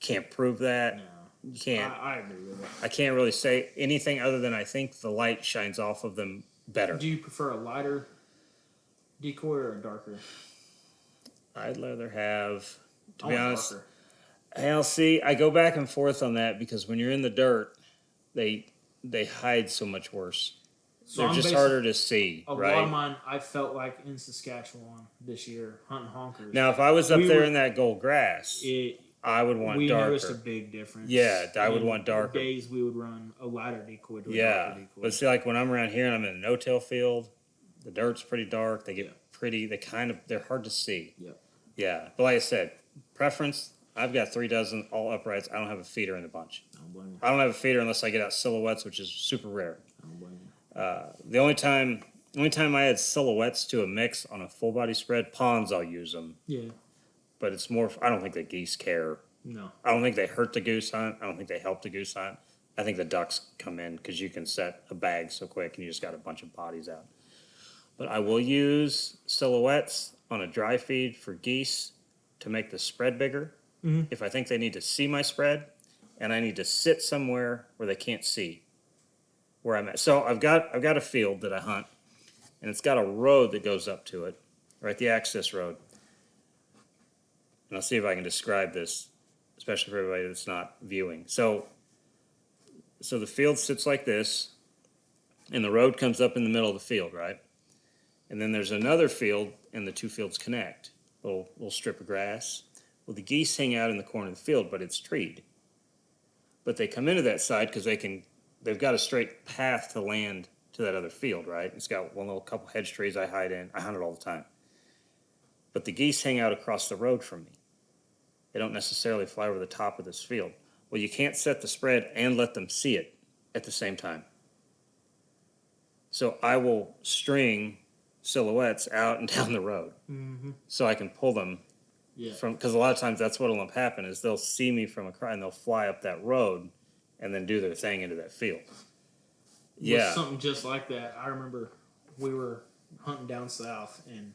can't prove that. No. You can't. I agree with that. I can't really say anything other than I think the light shines off of them better. Do you prefer a lighter decoy or a darker? I'd rather have, to I be want honest. darker. I'll see. I go back and forth on that because when you're in the dirt, they hide so much worse. So They're I'm just harder to see, a right? lot of mine, I felt like in Saskatchewan this year hunting honkers. Now, if I was up We there were- in that gold grass, I would want we noticed a darker. big difference. Yeah, I would In want darker. Days we would run a lighter decoy to a Yeah, darker decoy. but see, like when I'm around here and I'm in a no-till field, the dirt's pretty dark. They get Yeah. pretty. They're hard to see. Yep. Yeah, but like I said, preference. I've got 3 dozen all uprights. I don't have a feeder in the bunch. I don't blame you. I don't have a feeder unless I get out silhouettes, which is super rare. I don't blame you. The only time I add silhouettes to a mix on a full body spread, ponds I'll use them. Yeah. But it's more. I don't think the geese care. No. I don't think they hurt the goose hunt. I don't think they help the goose hunt. I think the ducks come in because you can set a bag so quick and you just got a bunch of bodies out. But I will use silhouettes on a dry feed for geese to make the spread bigger. Mhm. If I think they need to see my spread and I need to sit somewhere where they can't see where I'm at. So I've got a field that I hunt and it's got a road that goes up to it, right? The access road. And I'll see if I can describe this, especially for everybody that's not viewing. So the field sits like this, and the road comes up in the middle of the field, right? And then there's another field, and the two fields connect. Little strip of grass. Well, the geese hang out in the corner of the field, but it's treed. But they come into that side because they've got a straight path to land to that other field, right? It's got one little couple hedge trees I hide in. I hunt it all the time. But the geese hang out across the road from me. They don't necessarily fly over the top of this field. Well, you can't set the spread and let them see it at the same time. So I will string silhouettes out and down the road Mm-hmm. so I can pull them Yeah. from, because a lot of times that's what will happen is they'll see me from across and they'll fly up that road and then do their thing into that field. Yeah. With something just like that. I remember we were hunting down south, and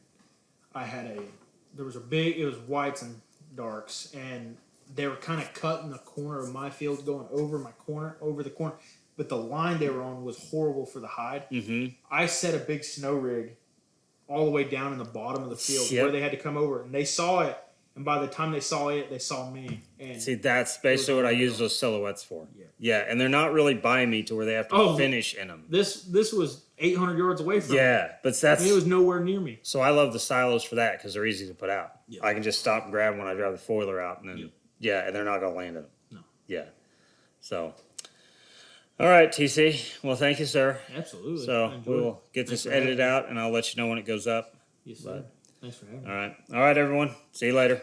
there was it was whites and darks, and they were kind of cutting the corner of my field going over the corner, but the line they were on was horrible for the hide. Mm-hmm. I set a big snow rig all the way down in the bottom of the field Yep. where they had to come over, and they saw it, and by the time they saw it, they saw me. And See, that's basically what I use those silhouettes for. Yeah. Yeah, and they're not really by me to where they have to Oh, finish in them. this was 800 yards away from me. Yeah, but I mean, it was nowhere near me. so I love the silos for that because they're easy to put out. Yeah. I can just stop and grab them when I drive the foiler out, and then and they're not gonna land in them. No. Yeah. So, all right, TC. Well, thank you, sir. Absolutely. So we'll get Thanks this for having edited me. out, and I'll let you know when it goes up. Yes, sir. Thanks for having me. All right, everyone. See you later.